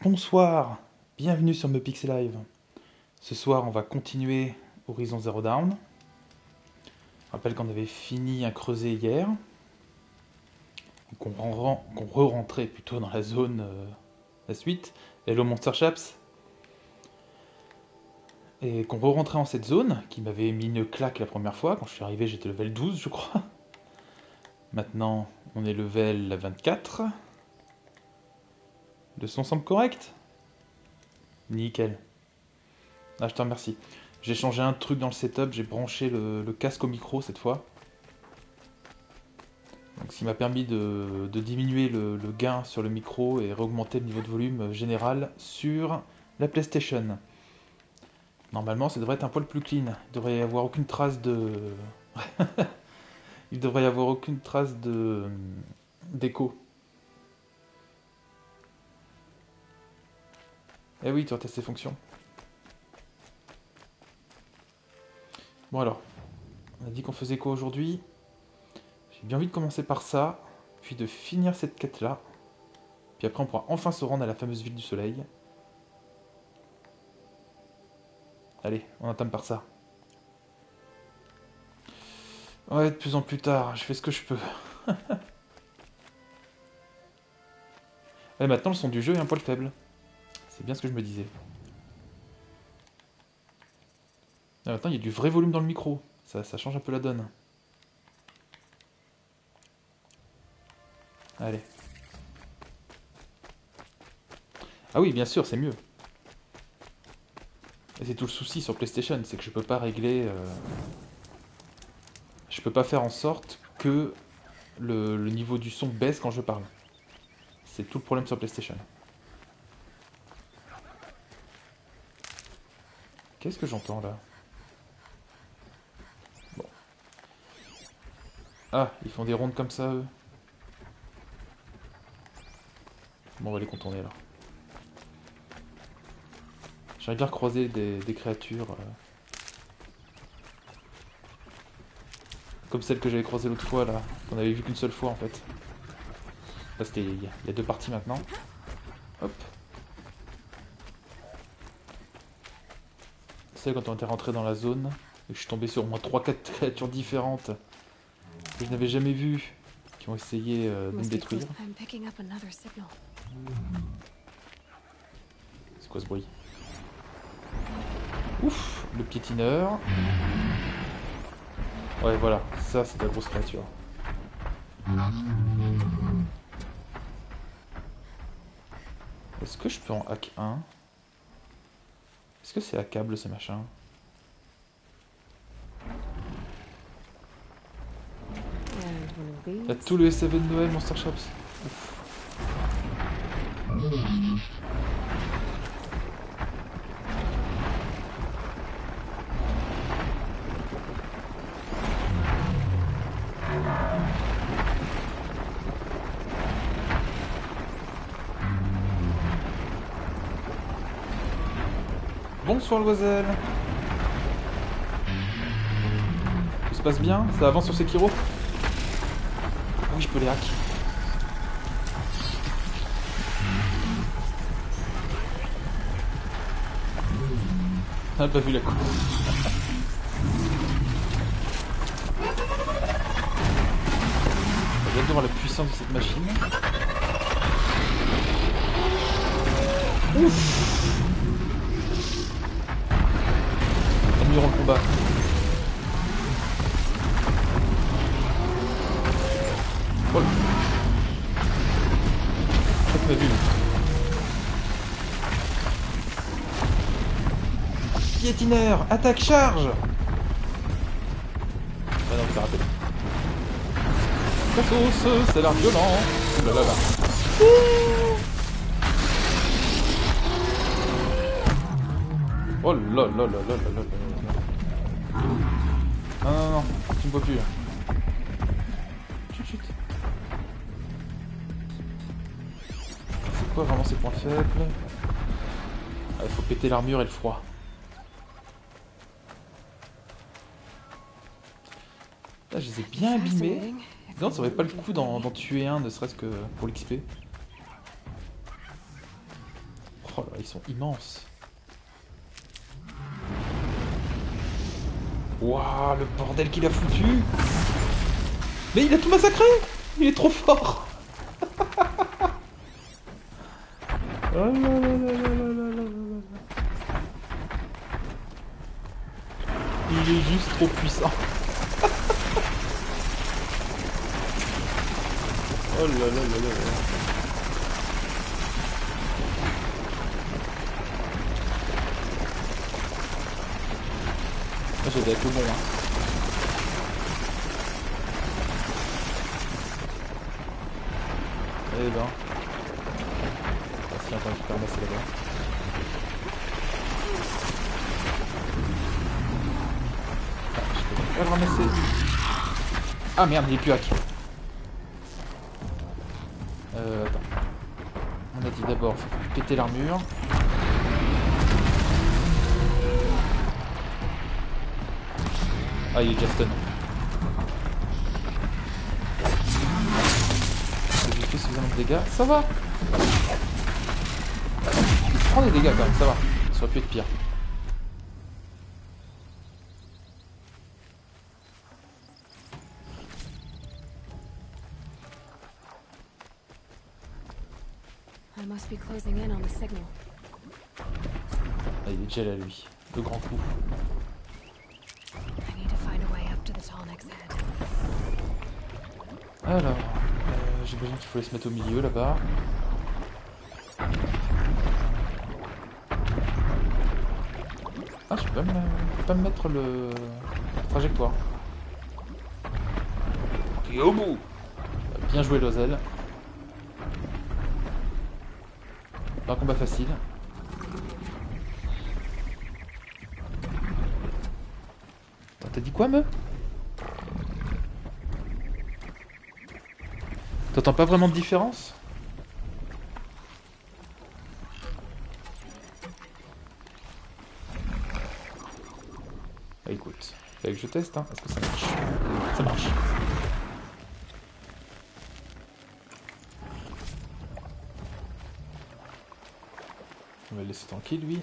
Bonsoir, bienvenue sur Me Pixel Live. Ce soir, on va continuer Horizon Zero Dawn. Je rappelle qu'on avait fini un creuset hier, qu'on re-rentrait plutôt dans la zone la suite, Hello Monster Chaps, et qu'on re-rentrait en cette zone, qui m'avait mis une claque la première fois. Quand je suis arrivé, j'étais level 12, je crois. Maintenant, on est level 24. Le son semble correct? Nickel. Ah, je te remercie. J'ai changé un truc dans le setup, j'ai branché le casque au micro cette fois. Donc, ce qui m'a permis de diminuer le gain sur le micro et réaugmenter le niveau de volume général sur la PlayStation. Normalement, ça devrait être un poil plus clean. Il devrait y avoir aucune trace de... Il devrait y avoir aucune trace de d'écho. Eh oui, tu as testé ces fonctions. Bon alors, on a dit qu'on faisait quoi aujourd'hui? J'ai bien envie de commencer par ça, puis de finir cette quête-là. Puis après, on pourra enfin se rendre à la fameuse ville du soleil. Allez, on entame par ça. Ouais, de plus en plus tard, je fais ce que je peux. Et maintenant, le son du jeu est un poil faible. C'est bien ce que je me disais. Et maintenant, il y a du vrai volume dans le micro. Ça change un peu la donne. Allez. Ah oui, bien sûr, c'est mieux. Et c'est tout le souci sur PlayStation, c'est que je peux pas régler... Je peux pas faire en sorte que le niveau du son baisse quand je parle. C'est tout le problème sur PlayStation. Qu'est-ce que j'entends là? Bon. Ah, ils font des rondes comme ça, eux. Bon, on va les contourner là. J'aimerais bien croiser des créatures... comme celle que j'avais croisée l'autre fois là, qu'on avait vu qu'une seule fois en fait. Là c'était il y a deux parties maintenant. Hop. C'est quand on était rentré dans la zone et que je suis tombé sur au moins 3-4 créatures différentes que je n'avais jamais vues qui ont essayé de me détruire. C'est quoi ce bruit? Ouf, le piétineur. Ouais voilà, ça c'est de la grosse créature. Est-ce que je peux en hack un? Est-ce que c'est hackable ces machins? Il y a tout le SAV de Noël, Monster Shops. Ouf. Bonsoir Loisel. Tout se passe bien? Ça avance sur Sekiro? Oui, je peux les hack. On n'a pas vu la coupe. J'ai hâte de voir la puissance de cette machine. Ouf! Un mur en combat. Oh. Je crois que t'as vu. Piétineur, attaque, charge! Ah non, c'est raté. La sauce, ça a l'air violent. Ouh là là là. Oh là là là là là là là. Non non non, tu me vois plus là. Chut chut. C'est quoi vraiment ses points faibles? Ah, il faut péter l'armure et le froid. Là, je les ai bien abîmés. Non, ça aurait pas le coup d'en tuer un, ne serait-ce que pour l'XP. Ils sont immenses. Waouh, le bordel qu'il a foutu! Mais il a tout massacré! Il est trop fort! Oh là là là là là là là là. Il est juste trop puissant. Oh là là là là là. Ah, j'avais avec le bon, hein. Eh ben. Ah, si, attends, je peux ramasser là-bas. Ah, je peux pas le ramasser. Ah merde, il est plus hack. Attends. On a dit d'abord, faut péter l'armure. Ah, il est déjà stun. J'ai fait suffisamment de dégâts. Ça va! Il prend des dégâts quand même, ça va. Ça aurait pu être pire. I must be closing in on the signal. Ah, il est déjà là, lui. Le grand coup. I need to find a way up to the tall next head. Alors, j'imagine qu'il faut se mettre au milieu là-bas. Ah, je peux pas me mettre le trajectoire. Et au bout! Bien joué, Lozel. Un combat facile. T'as dit quoi, me? T'entends pas vraiment de différence? Bah écoute, fallait que je teste, hein. Est-ce que ça marche? Ça marche. On va le laisser tranquille, lui.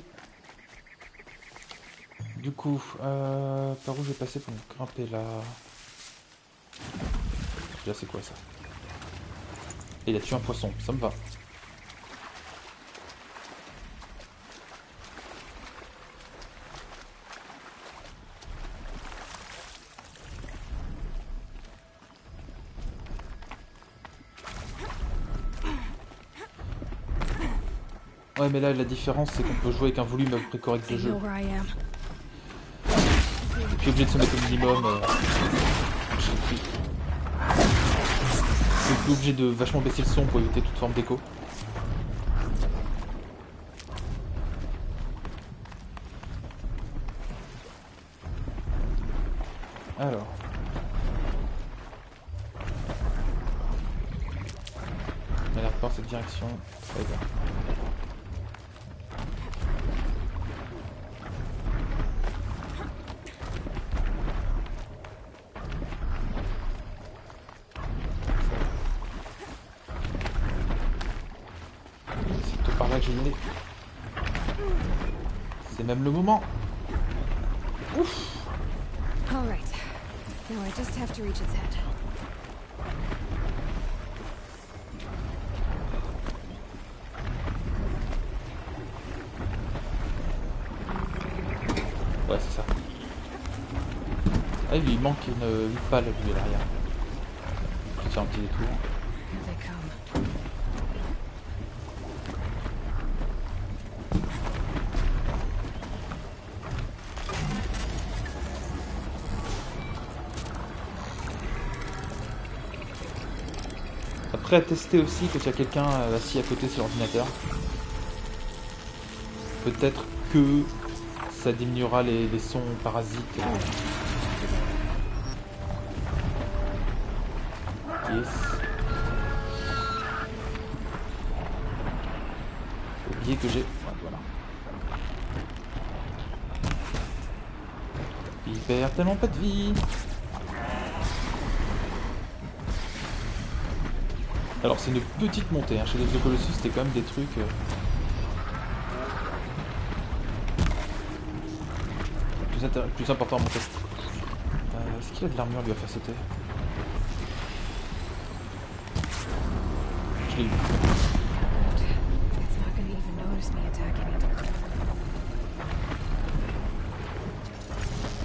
Du coup, par où je vais passer pour me grimper là? Déjà, c'est quoi ça? Et il a tué un poisson, ça me va. Ouais, mais là, la différence, c'est qu'on peut jouer avec un volume à peu près correct de jeu. Et puis obligé de se mettre au minimum. Je suis plus obligé de vachement baisser le son pour éviter toute forme d'écho. Alors. On a l'air dans cette direction. Très bien. C'est par là que je vais. C'est même le moment. Ouf. All right. Now I just have to reach its head. Ouais, c'est ça. Ah, il manque une pale lui à l'arrière. Je vais faire un petit détour. Here they come. Après, à tester aussi quand il y a quelqu'un assis à côté sur l'ordinateur. Peut-être que ça diminuera les sons parasites. Yes. J'ai oublié que j'ai... Ouais, voilà. Il perd tellement pas de vie. Alors c'est une petite montée, hein. Chez les Colossus c'était quand même des trucs... plus important à monter. Est-ce qu'il a de l'armure lui à faire sauter? Je l'ai eu. It's not gonna even notice me attacking it.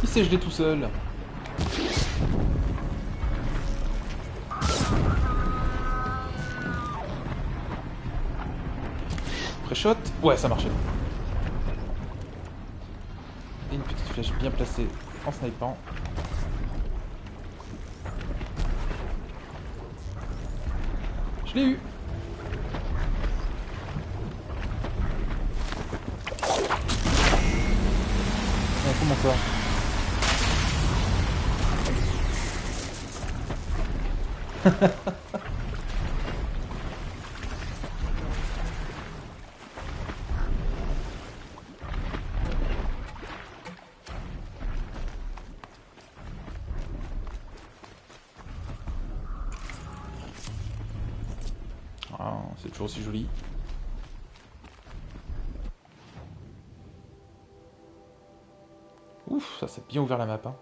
Il s'est gelé tout seul. Pré-shot. Ouais, ça marchait. Et une petite flèche bien placée en snipant. Je l'ai eu. Comment ça? Ah, c'est toujours aussi joli. Ouf, ça c'est bien ouvert la map. Hein.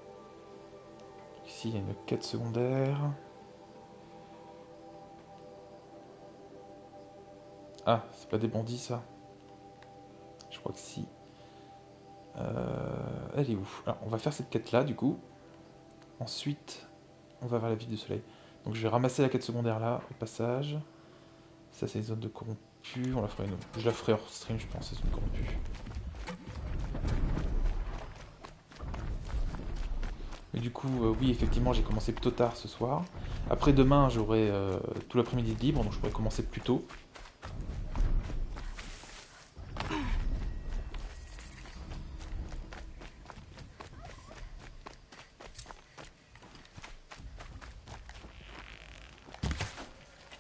Ici il y a une quête secondaire. Ah, c'est pas des bandits ça. Je crois que si. Elle est où? Alors, on va faire cette quête là du coup. Ensuite, on va vers la ville du soleil. Donc je vais ramasser la quête secondaire là, au passage. Ça c'est une zone de corrompus. On la ferait une... Je la ferai hors stream je pense, c'est une corrompue. Mais du coup, oui, effectivement, j'ai commencé plutôt tard ce soir. Après, demain, j'aurai tout l'après-midi de libre, donc je pourrais commencer plus tôt.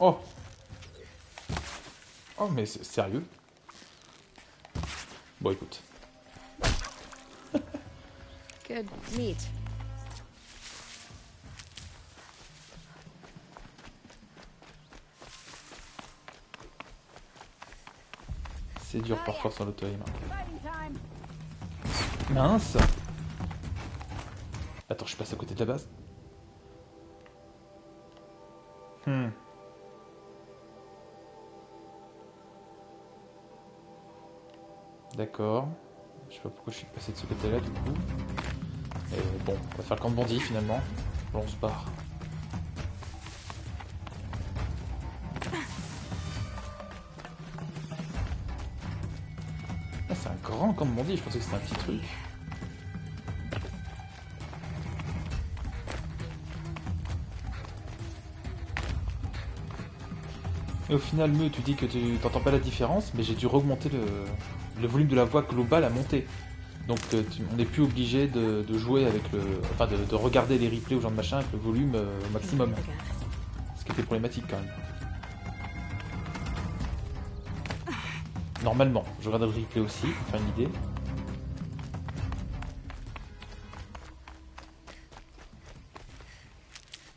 Oh! Oh, mais c'est sérieux? Bon, écoute. Good meat. C'est dur parfois sur l'auto-aim. Mince! Attends, je passe à côté de la base. D'accord. Je sais pas pourquoi je suis passé de ce côté-là du coup. Mais bon, on va faire le camp de bandits finalement. Bon, on se barre. Ah, c'est un grand camp de bandits, je pensais que c'était un petit truc. Et au final, Meu, tu dis que tu t'entends pas la différence, mais j'ai dû augmenter le volume de la voix globale à monter. Donc on n'est plus obligé de jouer avec le... Enfin, de regarder les replays ou genre de machin avec le volume au maximum. Ce qui était problématique quand même. Normalement, je regarde le replay aussi, pour faire une idée.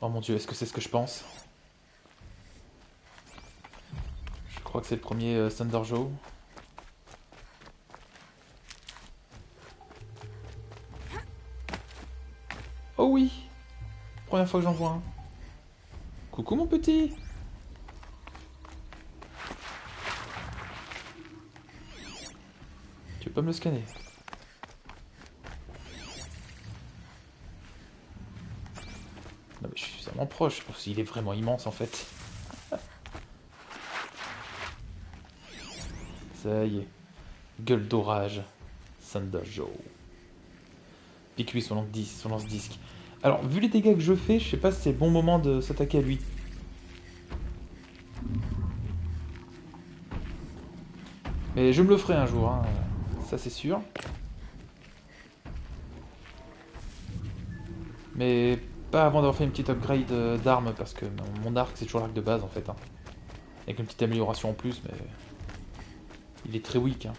Oh mon dieu, est-ce que c'est ce que je pense? Je crois que c'est le premier Thunder Joe. Oh oui! Première fois que j'en vois un. Coucou mon petit! Tu veux pas me le scanner? Non mais je suis suffisamment proche, parce qu'il est vraiment immense en fait. Ça y est. Gueule d'orage. Thunder Joe. Pique-lui son lance-disque. Alors, vu les dégâts que je fais, je sais pas si c'est le bon moment de s'attaquer à lui. Mais je me le ferai un jour, hein. Ça c'est sûr. Mais pas avant d'avoir fait une petite upgrade d'arme, parce que mon arc c'est toujours l'arc de base en fait. Hein. Avec une petite amélioration en plus, mais il est très weak. Hein.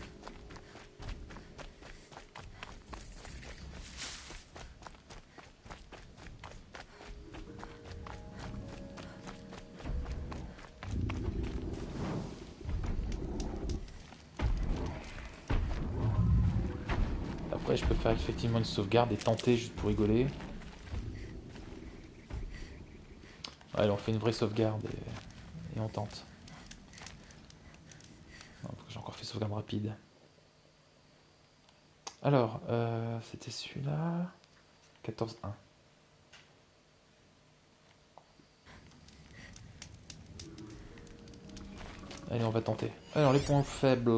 Après, je peux faire effectivement une sauvegarde et tenter juste pour rigoler. Ouais, là, on fait une vraie sauvegarde et on tente. Non, parce que j'ai encore fait sauvegarde rapide. Alors, c'était celui-là. 14-1. Allez, on va tenter. Alors, les points faibles.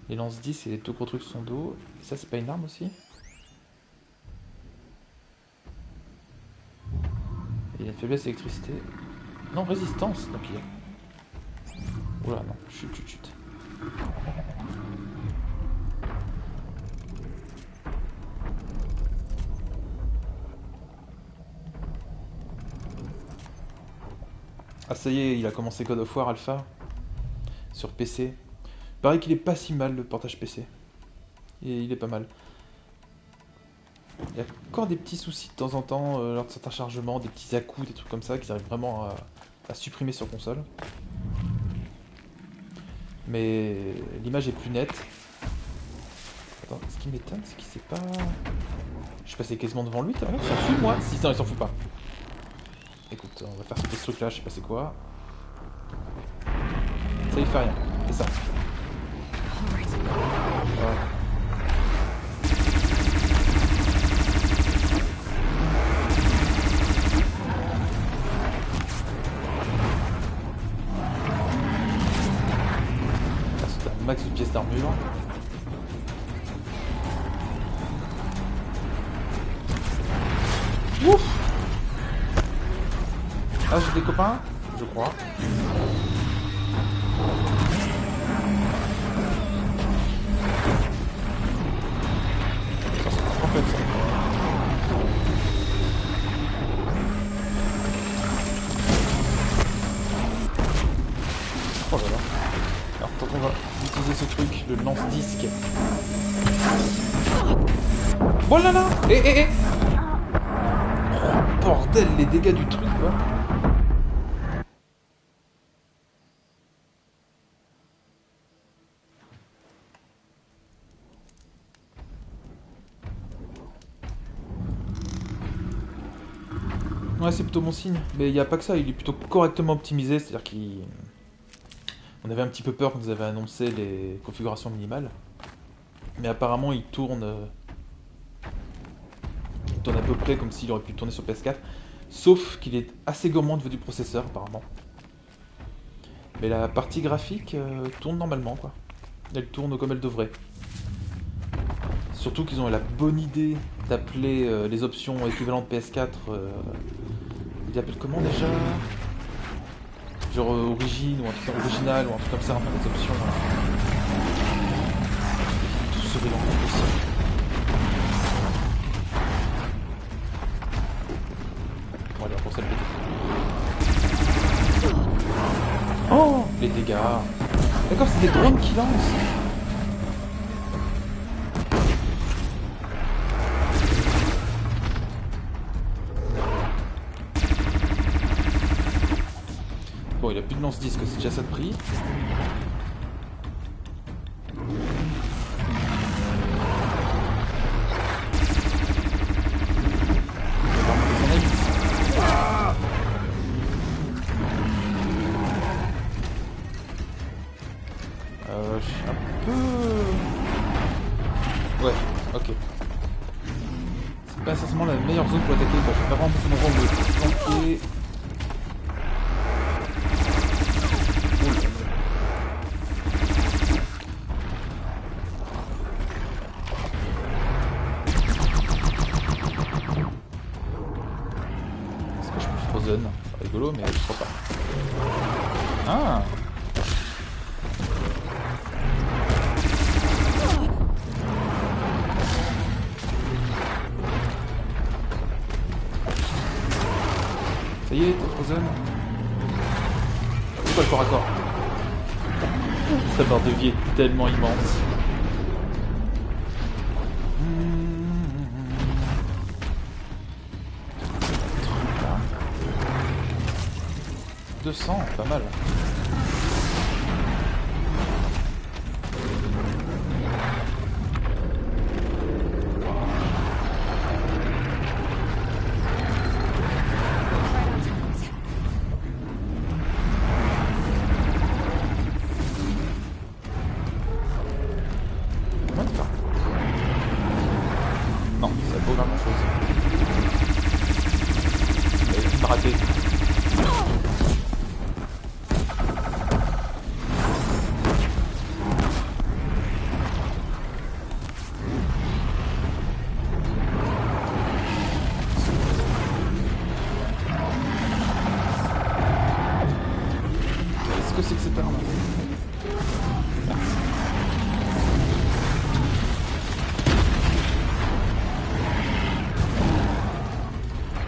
Les lance-10 et les deux gros trucs sur son dos. Et ça, c'est pas une arme aussi? Et il a une faiblesse électricité. Non, résistance, donc il est. Oula, non, chut, chut, chut. Ah, ça y est, il a commencé God of War Alpha sur PC. Pareil qu'il est pas si mal le portage PC. Et il est pas mal. Il y a encore des petits soucis de temps en temps lors de certains chargements, des petits à-coups, des trucs comme ça qu'ils arrivent vraiment à supprimer sur console. Mais l'image est plus nette. Attends, ce qui m'étonne, c'est qu'il sait pas. Je suis passé quasiment devant lui, t'as vu? Il s'en fout, moi? Si, non, il s'en fout pas. Écoute, on va faire ce truc là, je sais pas c'est quoi. Ça il fait rien, c'est ça. Voilà. Max de pièces d'armure. Ouf! Ah, j'ai des copains, je crois. Ça, c'est pas fait, ça. Oh là là. Alors, quand on va utiliser ce truc, le lance-disque. Voilà là! Eh! Oh, bordel, les dégâts du truc, quoi. Ouais, c'est plutôt bon signe. Mais il n'y a pas que ça, il est plutôt correctement optimisé, c'est-à-dire qu'il... On avait un petit peu peur quand vous avez annoncé les configurations minimales. Mais apparemment, il tourne à peu près comme s'il aurait pu tourner sur PS4. Sauf qu'il est assez gourmand au niveau du processeur, apparemment. Mais la partie graphique tourne normalement, quoi. Elle tourne comme elle devrait. Surtout qu'ils ont eu la bonne idée d'appeler les options équivalentes PS4. Ils appellent comment déjà? Genre origine ou un truc original ou un truc comme ça, enfin des options. Tout se mélange possible. Bon allez, on pense à le péter. Oh, les dégâts. D'accord, c'est des drones qui lancent. Bon, il a plus de lance-disque, c'est déjà ça de prix. Je suis un peu... Ouais, ok. C'est pas forcément la meilleure zone pour attaquer, bon, pas vraiment mon rang de flanquer. Est-ce que je peux frozen? C'est rigolo, mais je crois pas. Ah! Ça y est, t'es frozen. C'est quoi le corps à corps? Sa barre de vie est tellement immense. 200, pas mal. Qu'est-ce que c'est que cette arme? Merci.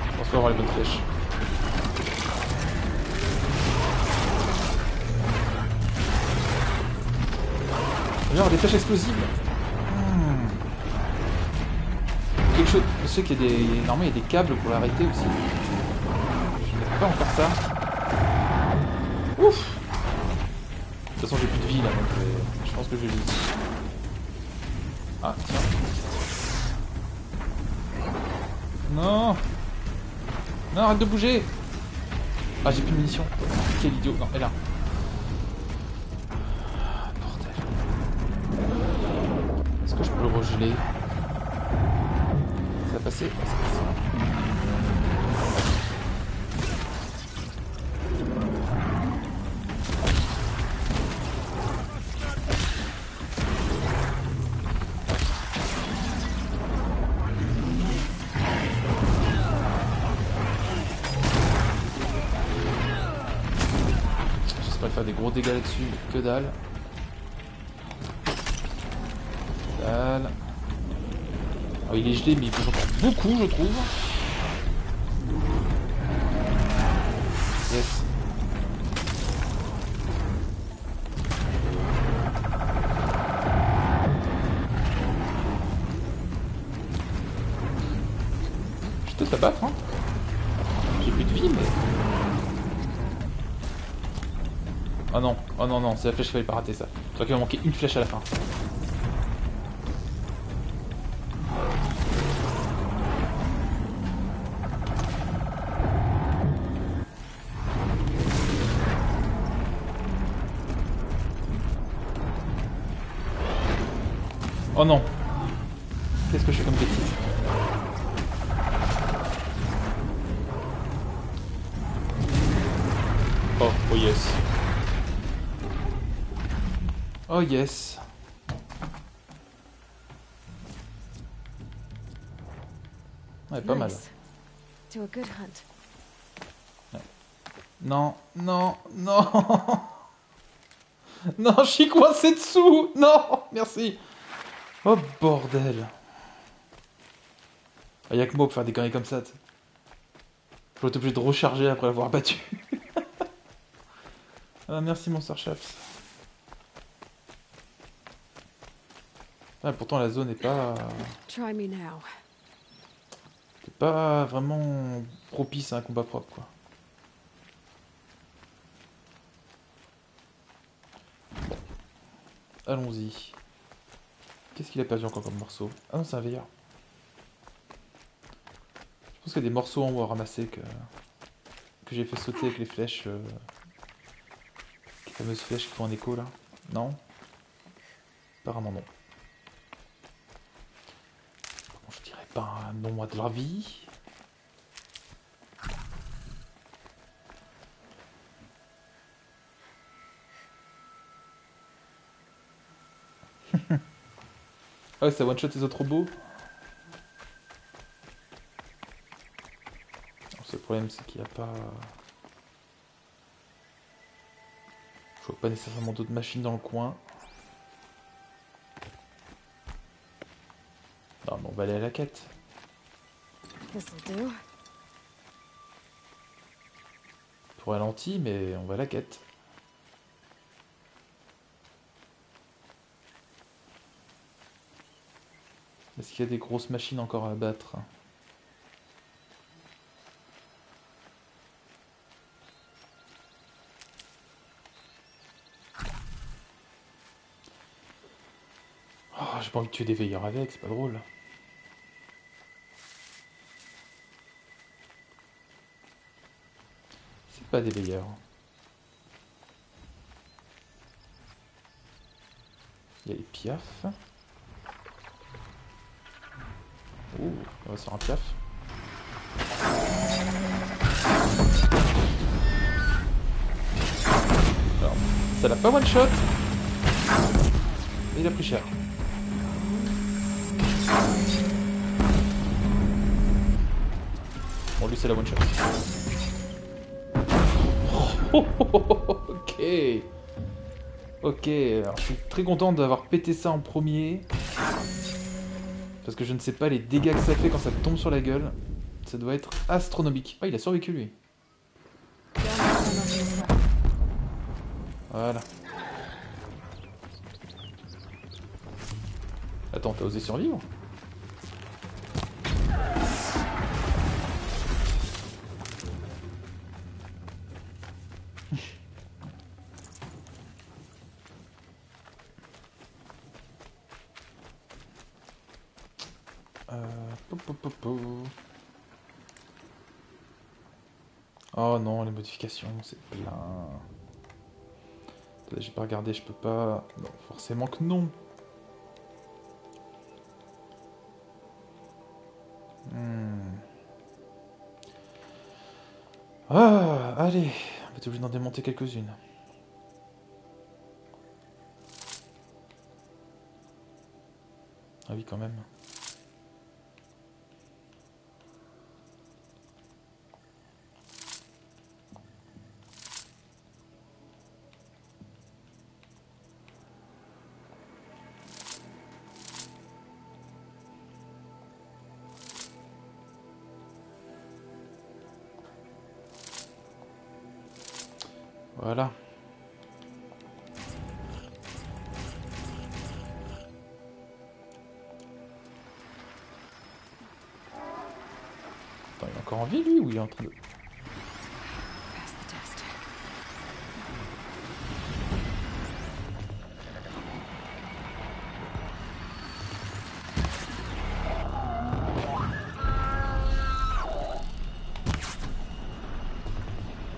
Je pense pas avoir les bonnes flèches. Genre des flèches explosives. Quelque chose. Je sais qu'il y a des. Normalement il y a des câbles pour l'arrêter aussi. Je n'ai pas encore ça. Ouf. De toute façon j'ai plus de vie là donc je pense que je vais lose. Ah tiens. Non. Non, arrête de bouger. Ah j'ai plus de munitions. Quel idiot. Non, elle est là. Est-ce que je peux le regeler? Ça va passer? Ouais, ça passe. J'espère faire des gros dégâts là-dessus. Que dalle. Dalle. Oh, il est gelé, mais il bouge encore beaucoup, je trouve. Yes. Je peux te battre, hein. J'ai plus de vie, mais... Oh non, oh non, non, c'est la flèche qu'il fallait pas rater, ça. Je crois qu'il va manquer une flèche à la fin. Oh non. Qu'est-ce que je fais comme bêtise? Oh, oh yes. Oh yes. Ouais, pas mal. Nice. To a good hunt. Ouais. Non, non, non. Non, je suis coincé dessous. Non, merci. Oh bordel. Il y a que moi pour faire des conneries comme ça. Je vais être obligé de recharger après l'avoir battu. Ah, merci mon Sir Chaps. Ah, pourtant la zone n'est pas... Try me now. C'est pas vraiment propice à un combat propre, quoi. Bon. Allons-y. Qu'est-ce qu'il a perdu encore comme morceau? Ah non, c'est un veilleur. Je pense qu'il y a des morceaux en haut à ramasser que j'ai fait sauter avec les flèches. Les fameuses flèches qui font un écho, là. Non? Apparemment non. Bon, je dirais pas un nom de la vie. Ah ouais, ça one-shot les autres robots. Alors, le problème, c'est qu'il n'y a pas... Je vois pas nécessairement d'autres machines dans le coin. Non, mais on va aller à la quête. This'll do. Pour ralenti, mais on va à la quête. Est-ce qu'il y a des grosses machines encore à abattre? Oh, j'ai pas envie de tuer des veilleurs avec, c'est pas drôle. C'est pas des veilleurs. Il y a les piafs. Ouh, on va sur un piaf. Alors, ça l'a pas one shot. Mais il a pris cher. Bon, lui c'est la one shot. Oh. Ok. Ok, alors je suis très content d'avoir pété ça en premier. Parce que je ne sais pas les dégâts que ça fait quand ça tombe sur la gueule. Ça doit être astronomique. Ah, il a survécu lui. Voilà. Attends, t'as osé survivre? Po, po, po, po. Oh non, les modifications, c'est plein. J'ai pas regardé, je peux pas. Non, forcément que non. Hmm. Ah, allez, on va être obligé d'en démonter quelques-unes. Ah oui, quand même. Voilà. Attends, il est encore en vie lui ou il est en train de... Pass the test.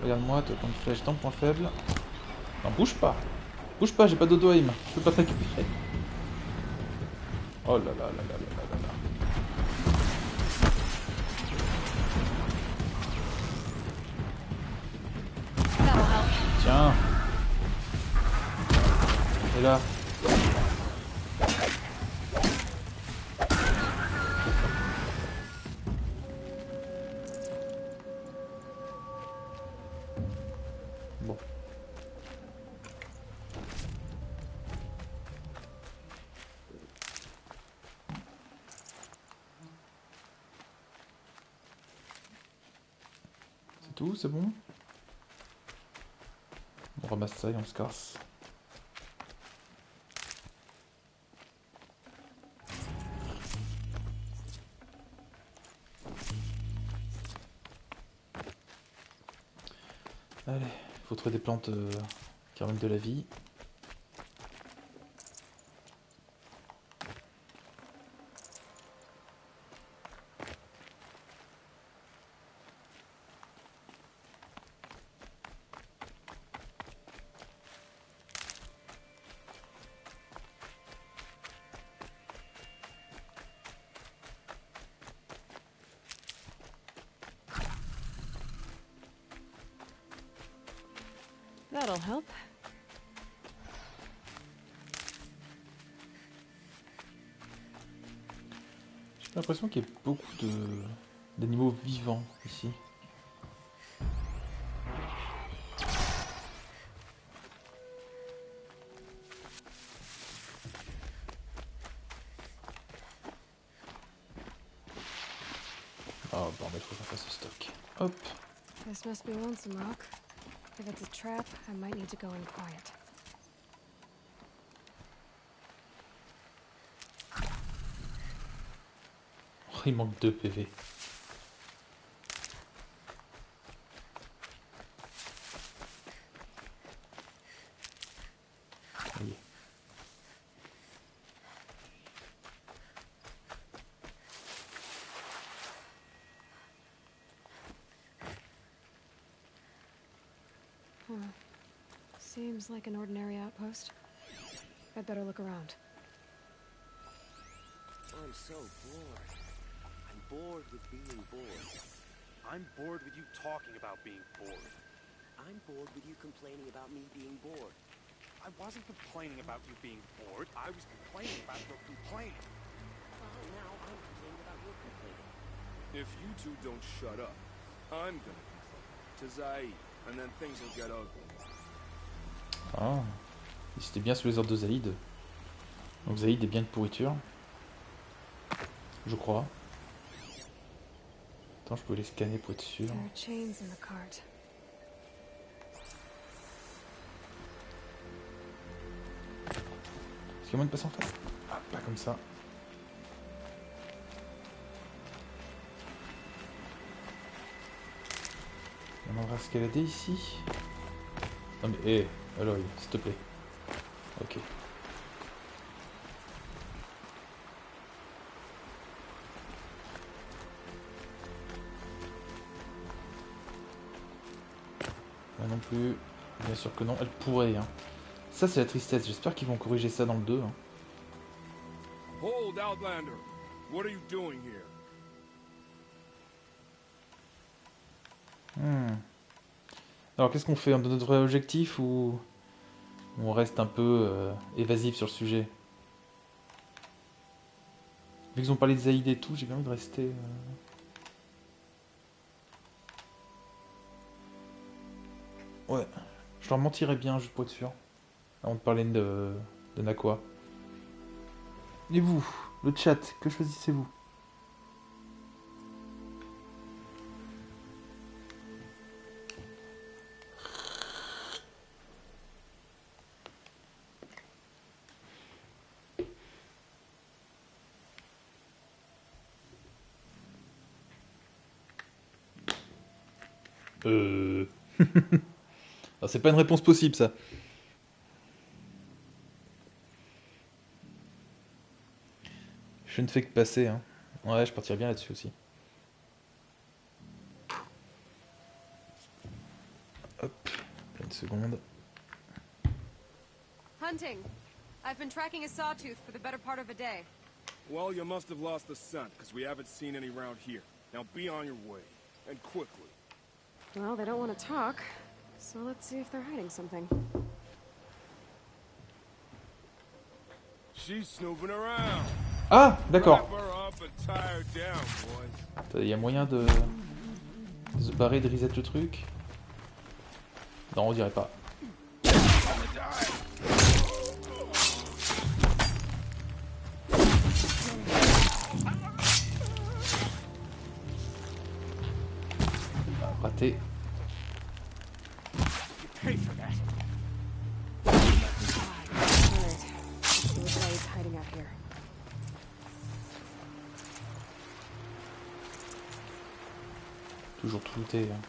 Regarde-moi, toi, comme flèche dans le point faible. Non, bouge pas. Bouge pas, j'ai pas d'auto-aim. Je peux pas te récupérer. Oh là là là là là là là là. That'll help. Tiens. Et là. Bon. C'est tout, c'est bon? On ramasse ça et on se casse. Allez, faut trouver des plantes qui ramènent de la vie. That'll help. J'ai l'impression qu'il y a beaucoup d'animaux vivants ici. Oh bordel, faut qu'on fasse ce stock. Hop. This must be Lonesome Rock. If it's a trap, I might need to go in quiet. Oh, il manque 2 PV. Ça y est. Huh. Seems like an ordinary outpost. I'd better look around. I'm so bored. I'm bored with being bored. I'm bored with you talking about being bored. I'm bored with you complaining about me being bored. I wasn't complaining about you being bored. I was complaining about your complaining. Well, now I'm complaining about your complaining. If you two don't shut up, I'm gonna complain to Zaid. and then things will get ugly. Ah, c'était bien sous les ordres de Zaïd. Donc Zaïd est bien de pourriture. Je crois. Attends, je peux les scanner pour être sûr. There are chains in the cart. Est-ce qu'il y a moyen de passer en face? Ah, pas comme ça. On va escalader ici. Non mais, hé, alors, s'il te plaît. Ok. Là non plus. Bien sûr que non, elle pourrait. Hein. Ça, c'est la tristesse. J'espère qu'ils vont corriger ça dans le 2. Hein. Hold, Outlander. What are you doing here? Alors, qu'est-ce qu'on fait? On donne notre vrai objectif ou on reste un peu évasif sur le sujet? Vu qu'ils ont parlé de Zaïd et tout, j'ai bien envie de rester... Ouais, je leur mentirais bien, juste pour être sûr. Avant de parler de Nakwa. Et vous, le chat, que choisissez-vous? Ah, c'est pas une réponse possible, ça. Je ne fais que passer, hein. Ouais, je partirais bien là-dessus aussi. Hop, une seconde. Hunting. I've been tracking a sawtooth for the better part of a day. Well, you must have lost the scent, because we haven't seen any round here. Now be on your way, and quickly. Well, they don't want to talk, so let's see if they're hiding something. She's snooping around. Ah, d'accord. Wrap her up and tie her down, boys. Il y a moyen de se barrer, de reset le truc? Non, on dirait pas. Ah, raté. Pay for that. Alright, let's see what Zaid's hiding out here. Toujours tout looté. Hein.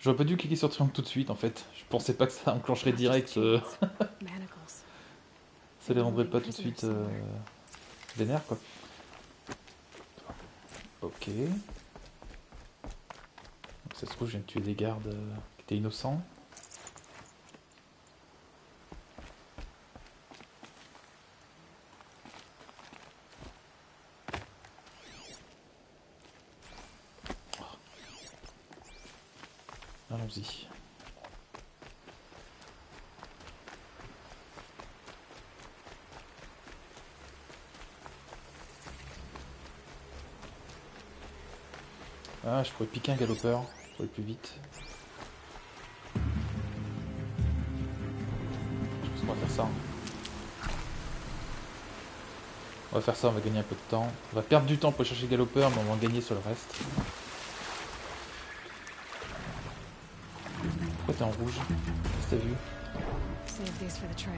J'aurais pas dû cliquer sur triangle tout de suite en fait. Je pensais pas que ça enclencherait direct. Manacles. Ça les rendrait pas tout de suite vénères quoi. Ok. Donc, ça se trouve, je viens de tuer des gardes qui étaient innocents. Allons-y. Ah, je pourrais piquer un galopeur pour aller plus vite. Je pense qu'on va faire ça. Hein. On va faire ça, on va gagner un peu de temps. On va perdre du temps pour chercher le galopeur, mais on va en gagner sur le reste. Pourquoi t'es en rouge? Qu'est-ce que t'as vu? Save these for the trail.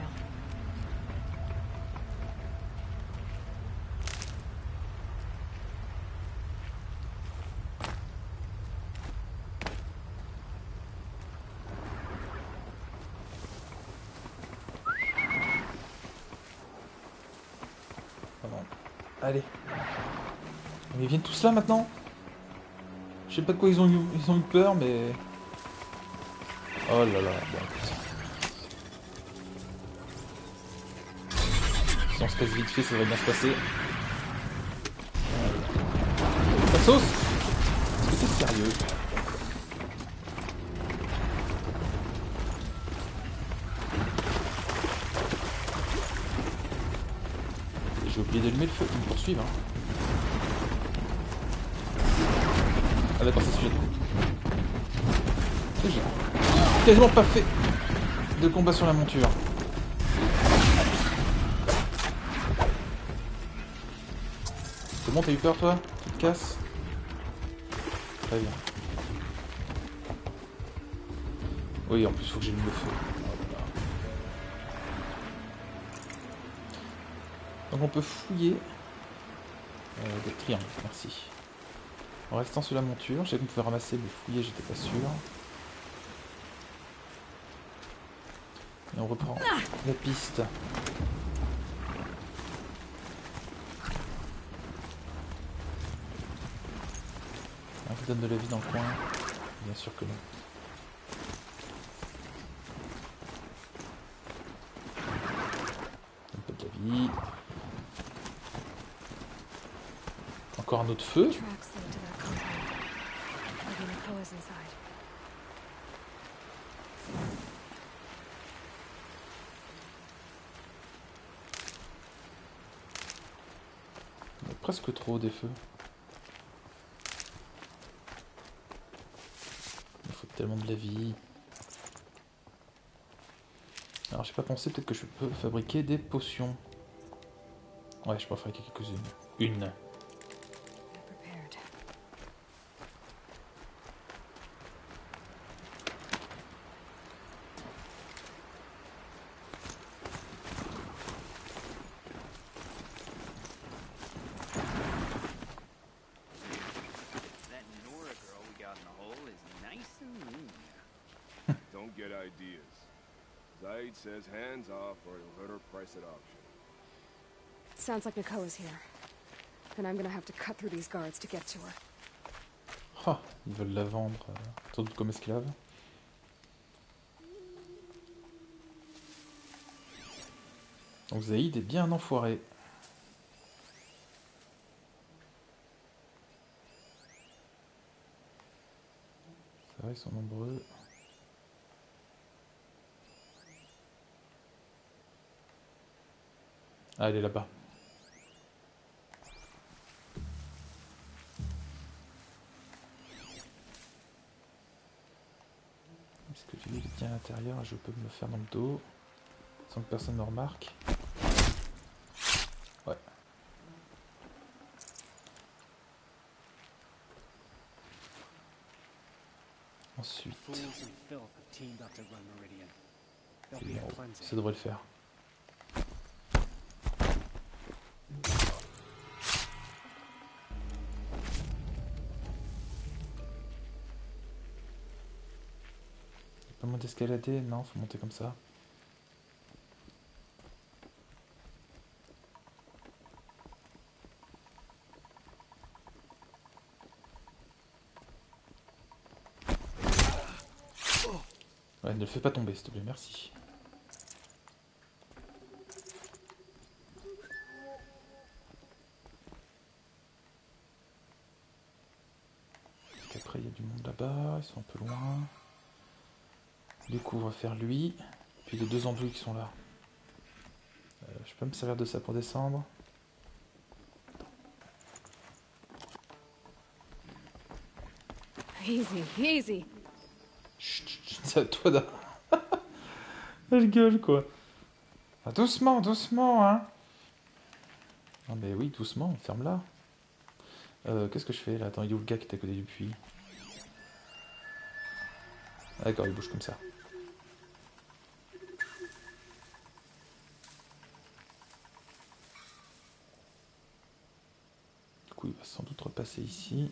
Allez. Mais ils viennent tous là maintenant? Je sais pas de quoi ils ont eu peur, mais... Oh là là, bon écoute. Si on se casse vite fait, ça va bien se passer. La sauce? Est-ce que t'es sérieux? J'ai oublié d'allumer le feu, ils me poursuivent hein. d'accord, c'est celui-là. J'ai quasiment pas fait de combat sur la monture. C'est bon, t'as eu peur toi? Tu te casses? Très bien. Oui, en plus, faut que j'allume le feu. Voilà. Donc on peut fouiller des triangles, merci. En restant sur la monture, j'ai qu'on pouvait ramasser, mais fouiller, j'étais pas sûr. Et on reprend la piste. On vous donne de la vie dans le coin? Bien sûr que non. Un peu de la vie. Encore un autre feu. Tracks lead to their compound. Maybe Nakoa's inside. Il y a presque trop des feux. Il faut tellement de la vie. Alors j'ai pas pensé, peut-être que je peux fabriquer des potions. Ouais, je peux en fabriquer quelques-unes. Une. They're prepared. That Nora girl we got in the hole is nice and lean. Don't get ideas. Zaid says hands off or he'll hurt her price at auction. Sounds like Nakoa's here. Then I'm gonna have to cut through these guards to get to her. Ah, ils veulent la vendre, sans doute comme esclave. Donc Zaïd est bien un enfoiré. C'est vrai, ils sont nombreux. Ah, elle est là-bas. Est-ce que lui il est bien à l'intérieur? Je peux me le faire dans le dos sans que personne ne remarque. Ouais. Ensuite, Fools and filth have teamed up to run Meridian. There'll il be est a en haut. cleansing. Ça devrait le faire. Pas moyen d'escalader? Non, faut monter comme ça. Ouais, ne le fais pas tomber, s'il te plaît, merci. Parce qu'après, il y a du monde là-bas, ils sont un peu loin. Du coup, on va faire lui. Puis les deux embrouilles qui sont là. Je peux me servir de ça pour descendre. Easy, easy. Chut, chut, chut, c'est à toi d'un... Elle gueule, quoi. Ah, doucement, doucement, hein. Ah, mais oui, doucement, ferme-la. Qu'est-ce que je fais, là? Attends, il est où le gars qui est à côté du puits? Ah, d'accord, il bouge comme ça. Du coup, il va sans doute repasser ici.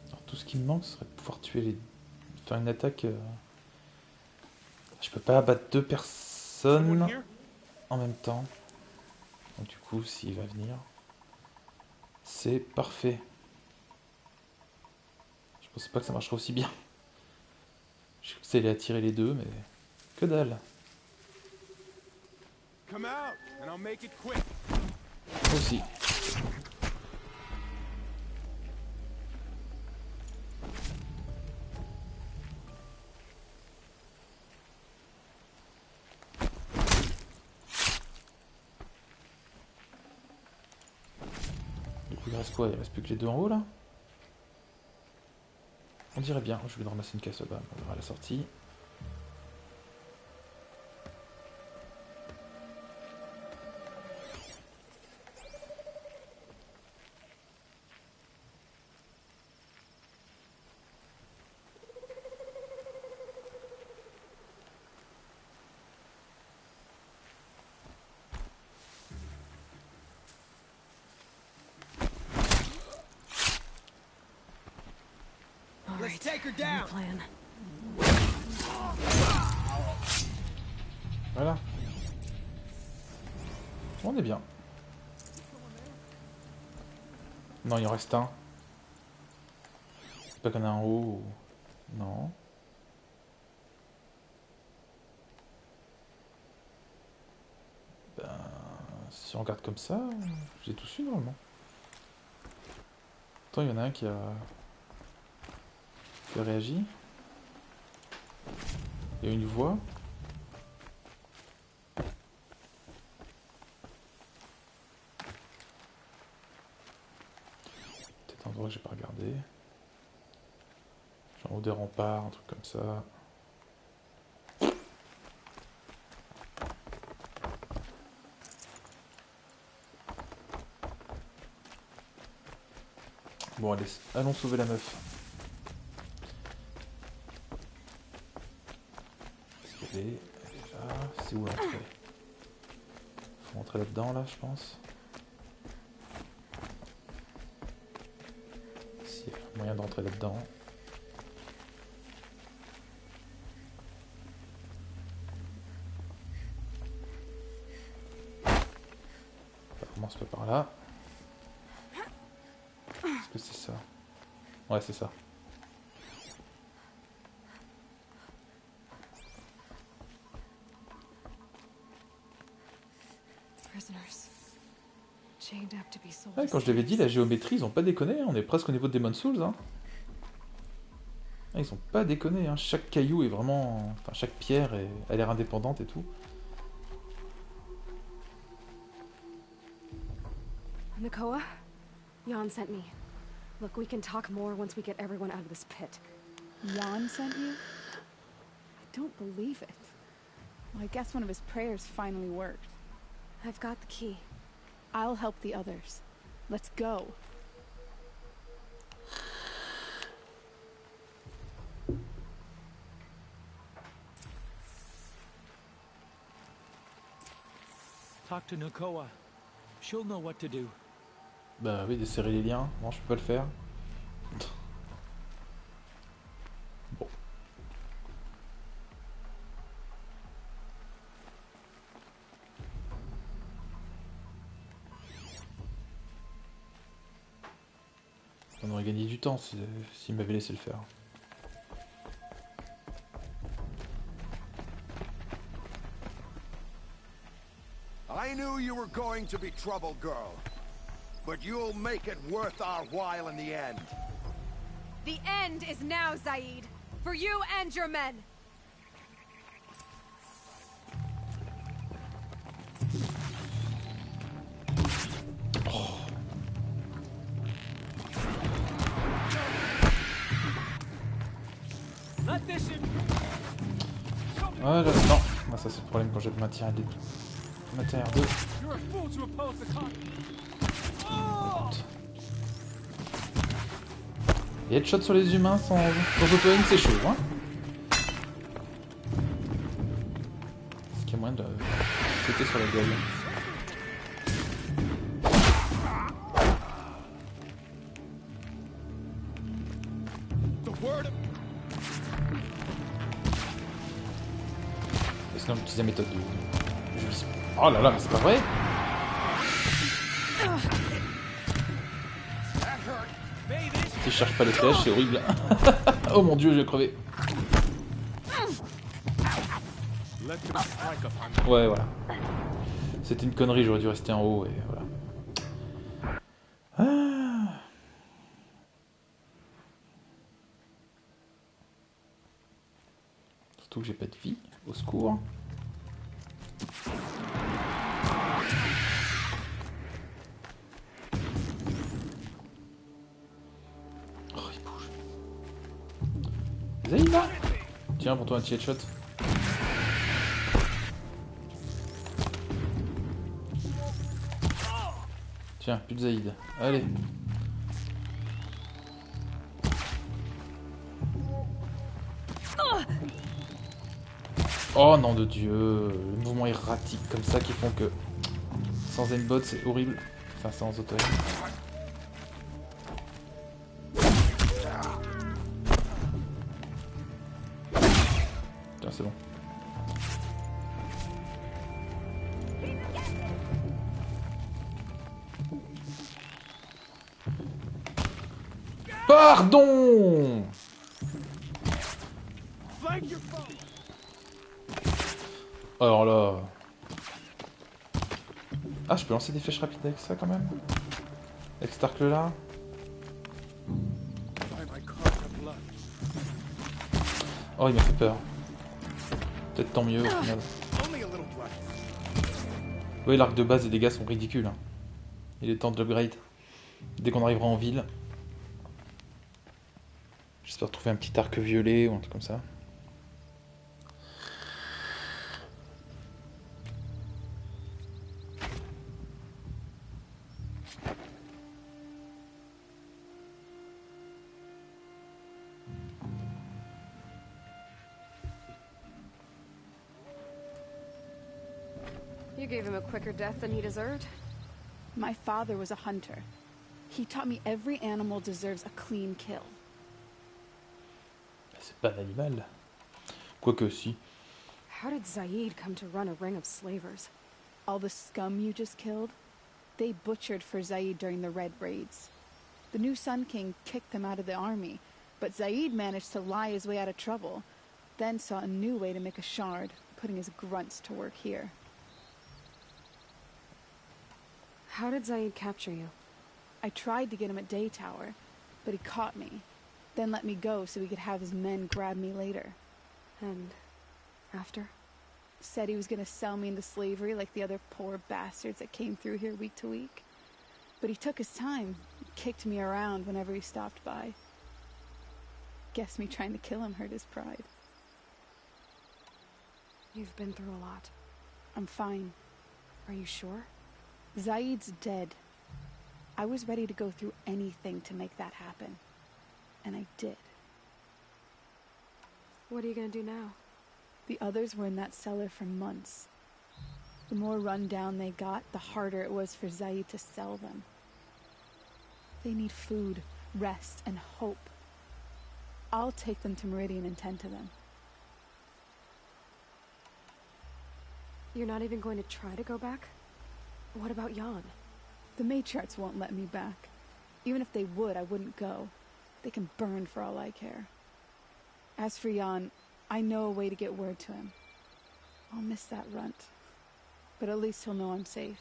Alors, tout ce qui me manque, ce serait de pouvoir tuer les... faire une attaque... Je peux pas abattre deux Someone personnes here? en même temps. Donc du coup, s'il va venir, c'est parfait. Je pensais pas que ça marcherait aussi bien. Je sais qu'il allait attirer les deux, mais que dalle. Come out, and I'll make it quick. Aussi. Il reste quoi? Il reste plus que les deux en haut là? On dirait bien. Je vais ramasser une caisse là-bas. On verra à la sortie. All Let's right, take her new down. plan. Voilà. On est bien. Non, il en reste un. C'est pas qu'il y en a un en haut ou... Non. Ben... Si on regarde comme ça, j'ai tout su normalement. Attends, il y en a un qui a réagi. Il y a une voix. Peut-être un endroit que j'ai pas regardé. Genre en haut des remparts, un truc comme ça. Bon, allez, allons sauver la meuf. Est-ce qu'elle est là? C'est où l'entrée? Faut rentrer là-dedans, là, je pense. S'il y a moyen d'entrer là-dedans. Ça commence pas par là. Est-ce que c'est ça? Ouais, c'est ça. Prisoners. Chained up to be sold. Ouais, quand je l'avais dit, la géométrie, ils ont pas déconné. On est presque au niveau de Demon's Souls. Hein. Ah, ils ont pas déconné. Hein. Chaque caillou est vraiment... Enfin, chaque pierre a l'air indépendante et tout. Nakoa, Jan sent me. Look, we can talk more once we get everyone out of this pit. Jan sent you? I don't believe it. Well, I guess one of his prayers finally worked. I've got the key. I'll help the others. Let's go. Talk to Nakoa. She'll know what to do. Bah oui, desserrer les liens. Non, je peux pas le faire. Bon. On aurait gagné du temps s'il m'avait laissé le faire. I knew you were going to be trouble, girl. But you'll make it worth our while in the end. The end is now, Zaid. For you and your men. Let this in. Voilà, non. Ah, ça c'est le problème quand j'ai le maintien R2. Maintien R2. You're a fool to oppose the con. Et headshot sur les humains sans auto-aim, c'est chaud, hein. Est-ce qu'il y a moyen de sauter sur la gueule? Sinon j'utilise la méthode de... Je vise... Oh là là, mais c'est pas vrai. Si je cherche pas les flèches, c'est horrible. Oh mon dieu, je vais crever. Ouais, voilà. C'était une connerie, j'aurais dû rester en haut et voilà. Ah. Surtout que j'ai pas de vie. Au secours. Zaïd là. Tiens, pour toi un petit headshot. Tiens, plus de Zaïd. Allez. Oh nom de Dieu. Les mouvements erratiques comme ça qui font que... Sans aimbot, c'est horrible. Enfin, sans auto -aim. Tiens, c'est bon. Pardon. Alors là... Ah, je peux lancer des flèches rapides avec ça quand même. Avec cet arc là. Oh, il m'a fait peur. Peut-être tant mieux au final. Oui, l'arc de base et dégâts sont ridicules. Hein. Il est temps de l'upgrade. Dès qu'on arrivera en ville. J'espère trouver un petit arc violet ou un truc comme ça. You gave him a quicker death than he deserved. My father was a hunter. He taught me every animal deserves a clean kill. C'est pas un animal. Quoique si. How did Zaid come to run a ring of slavers? All the scum you just killed, they butchered for Zaid during the Red Raids. The new Sun King kicked them out of the army, but Zaid managed to lie his way out of trouble, then saw a new way to make a shard, putting his grunts to work here. How did Zaid capture you? I tried to get him at Day Tower, but he caught me, then let me go so he could have his men grab me later. And after? Said he was gonna sell me into slavery like the other poor bastards that came through here week to week. But he took his time, kicked me around whenever he stopped by. Guess me trying to kill him hurt his pride. You've been through a lot. I'm fine. Are you sure? Zaid's dead. I was ready to go through anything to make that happen. And I did. What are you gonna do now? The others were in that cellar for months. The more run down they got, the harder it was for Zaid to sell them. They need food, rest, and hope. I'll take them to Meridian and tend to them. You're not even going to try to go back? What about Jan? The matriarchs won't let me back. Even if they would, I wouldn't go. They can burn for all I care. As for Jan, I know a way to get word to him. I'll miss that runt. But at least he'll know I'm safe.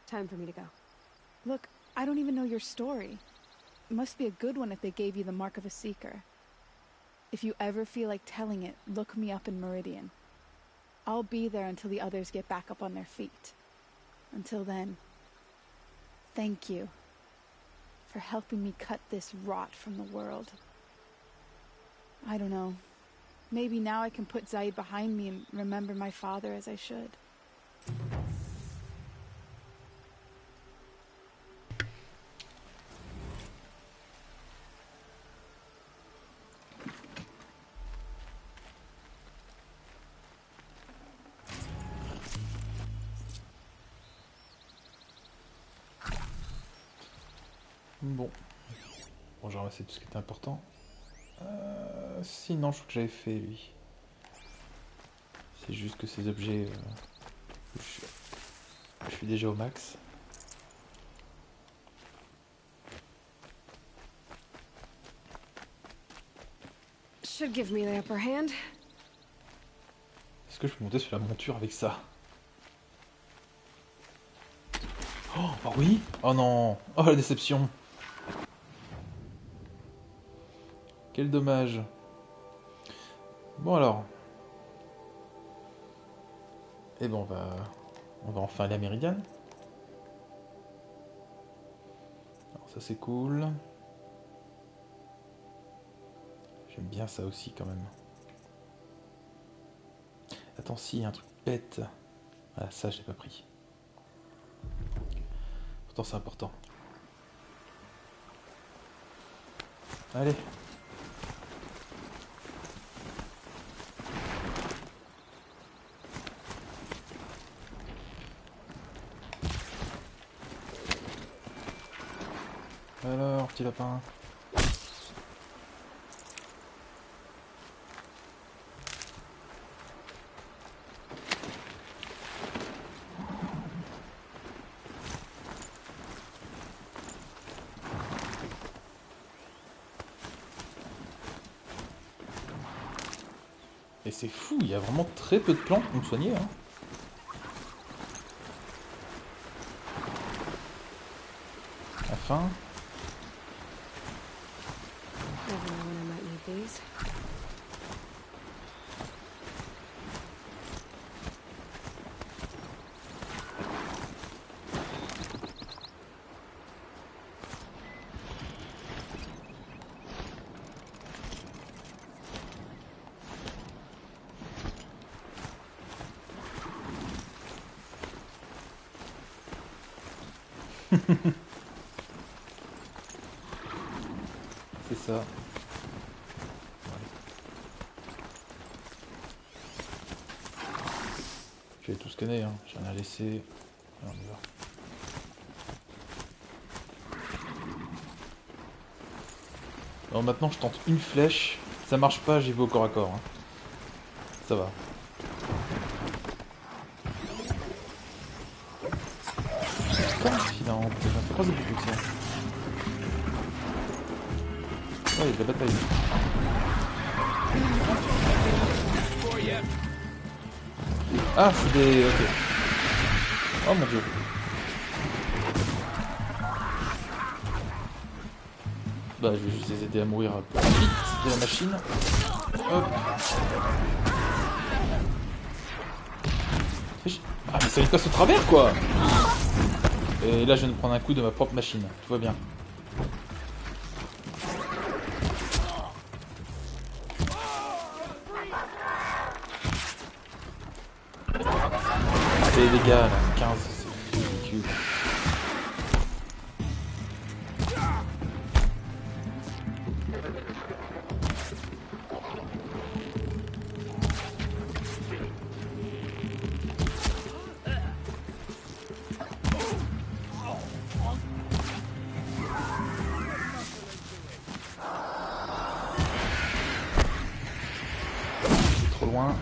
Time for me to go. Look, I don't even know your story. It must be a good one if they gave you the mark of a seeker. If you ever feel like telling it, look me up in Meridian. I'll be there until the others get back up on their feet. Until then, thank you for helping me cut this rot from the world. I don't know. Maybe now I can put Zaid behind me and remember my father as I should. Bon, j'ai ramassé tout ce qui était important. Sinon, je crois que j'avais fait lui. C'est juste que ces objets... je suis déjà au max. Should give me the upper hand. Est-ce que je peux monter sur la monture avec ça? Oh oui? Oh non! Oh la déception! Quel dommage. Bon alors. Eh ben on va enfin aller à Meridian. Alors ça c'est cool. J'aime bien ça aussi quand même. Attends, si, il y a un truc bête. Ah, ça, je l'ai pas pris. Pourtant, c'est important. Allez. Alors, petit lapin. Et c'est fou, il y a vraiment très peu de plantes pour me soigner. Hein. Enfin. Never know when I might need these. C'est ça. Je vais tout scanner, hein. J'ai rien laissé. Allez, on y va. Alors maintenant je tente une flèche. Ça marche pas, j'y vais au corps à corps. Hein. Ça va. Putain, filant. J'ai croisé beaucoup que ça. Oh, il y a de la bataille. Ah, c'est des... Ok. Oh mon dieu. Bah, je vais juste les aider à mourir plus vite de la machine. Hop. Ah, mais ça lui passe au travers, quoi. Et là, je viens de prendre un coup de ma propre machine. Tout va bien. Et les dégâts, là, 15, c'est ridicule. Trop loin.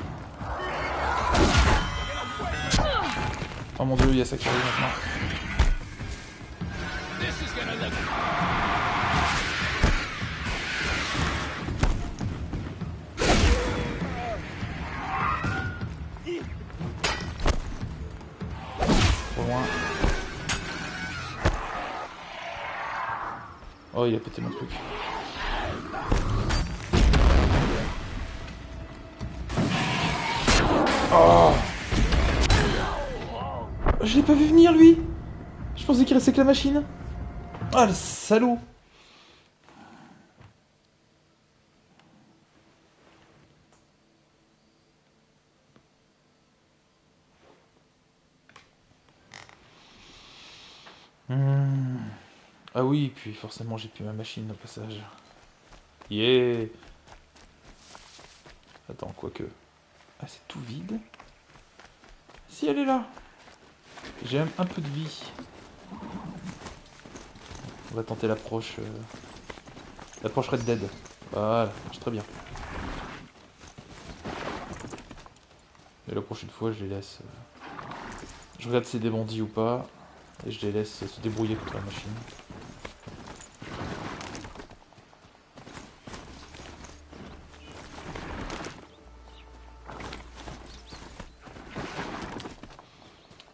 Oh mon dieu, il y a ça qui arrive maintenant. Trop loin. Oh, il a pété mon truc. Oh! Je l'ai pas vu venir, lui! Je pensais qu'il restait que la machine. Ah, le salaud! Ah oui, puis forcément j'ai plus ma machine au passage. Yeah! Attends, quoique... Ah, c'est tout vide? Si, elle est là! J'ai même un peu de vie. On va tenter l'approche... L'approche Red Dead. Voilà, ça marche très bien. Et la prochaine fois, je les laisse... Je regarde si c'est des bandits ou pas. Et je les laisse se débrouiller contre la machine.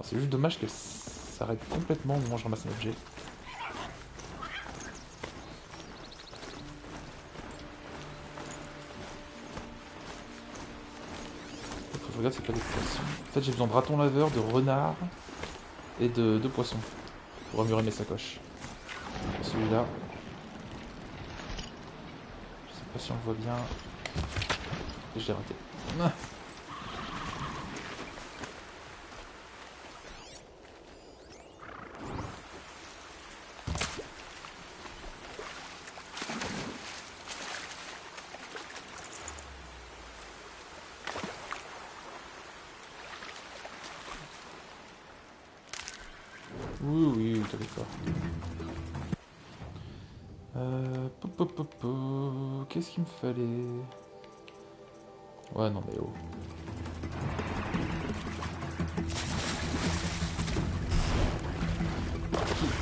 C'est juste dommage qu'elle s'arrête complètement au moment où je ramasse un objet. Faut que je regarde c'est pas des poissons. En fait j'ai besoin de ratons laveurs, de renards et de poissons pour améliorer mes sacoches. Celui-là. Je sais pas si on le voit bien. Et j'ai raté. Ah. Oui, oui, t'inquiète pas. Qu'est-ce qu'il me fallait? Ouais, non, mais oh.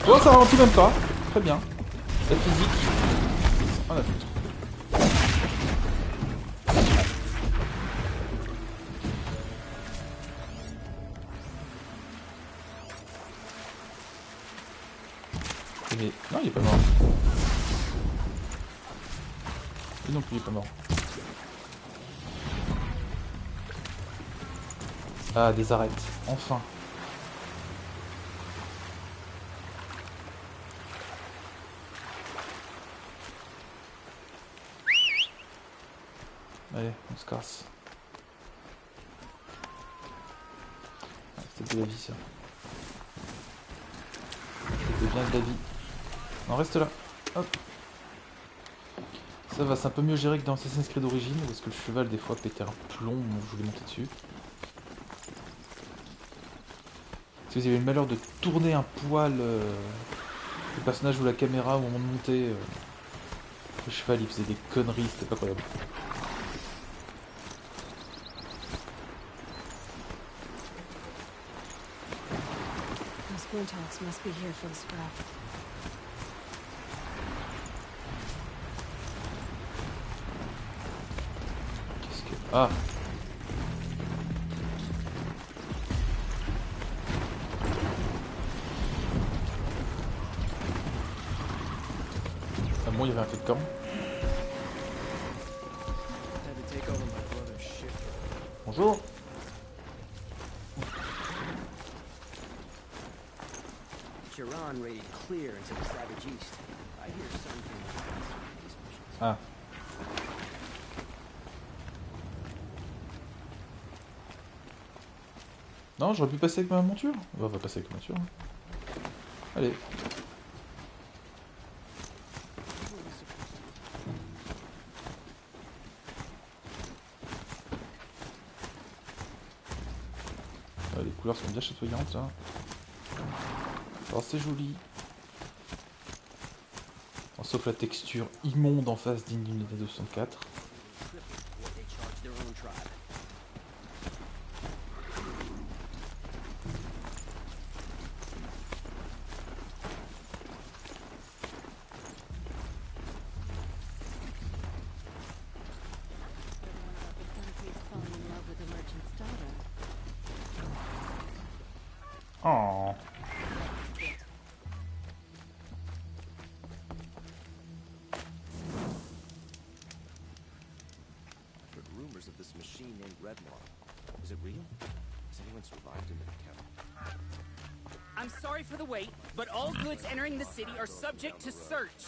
Oh, ça ralentit même pas. Très bien. La physique. On a foutre. Mais non, il est pas mort. Lui non plus, il est pas mort. Ah, des arêtes. Enfin. Allez, on se casse. Ah, c'était de la vie, ça. C'était bien de la vie. Non, reste là. Hop. Ça va, c'est un peu mieux géré que dans Assassin's Creed d'origine, parce que le cheval, des fois, pétait un plomb où je voulais monter dessus. Si vous avez le malheur de tourner un poil le personnage ou la caméra au moment de monter, le cheval, il faisait des conneries, c'était pas croyable. Those Glinthawks must be here for the scrap. Qu'est-ce que... Ah! Ah bon, il y avait un fait de camp. Bonjour! Chiron raided clear into the Savage East. I hear something. Ah. Non, j'aurais pu passer avec ma monture. Bah, on va passer avec ma monture. Allez. Les couleurs sont bien chatoyantes. Hein. Alors c'est joli. Alors, sauf la texture immonde en face digne d'une Nintendo 64. Oh. I've heard rumors of this machine named Redmore. Is it real? Has anyone survived in the account? I'm sorry for the wait, but all goods entering the city are subject to search.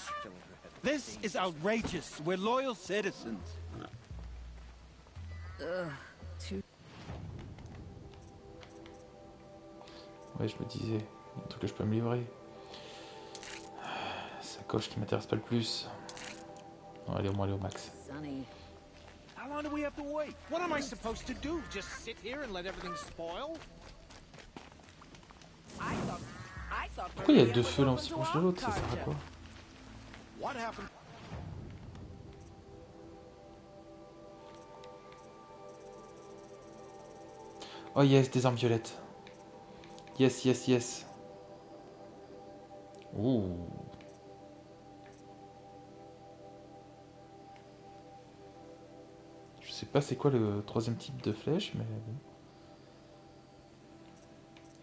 This is outrageous. We're loyal citizens. Ouais, je me disais, un truc que je peux me livrer. Sacoche qui m'intéresse pas le plus. Non, allez, au moins aller au max. How long do we have to wait? What am I supposed to do? Just sit here and let everything spoil? Pourquoi il y a deux feux là aussi proches de l'autre? Ça sert à quoi? What happened? Oh yes, des armes violettes. Yes, yes, yes. Ouh. Je sais pas c'est quoi le troisième type de flèche, mais bon.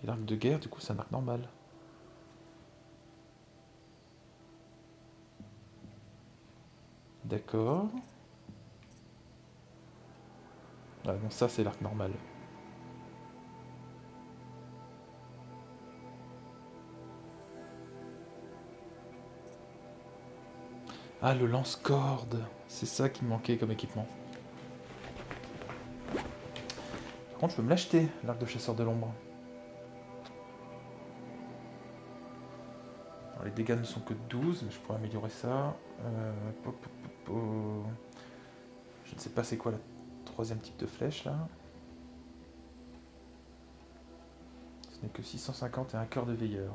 Et l'arc de guerre, du coup, c'est un arc normal. D'accord. Ah bon, ça c'est l'arc normal. Ah, le lance-corde. C'est ça qui me manquait comme équipement. Par contre, je peux me l'acheter, l'arc de chasseur de l'ombre. Alors, les dégâts ne sont que de 12, mais je pourrais améliorer ça. Je ne sais pas c'est quoi la troisième type de flèche, là. Ce n'est que 650 et un cœur de veilleur.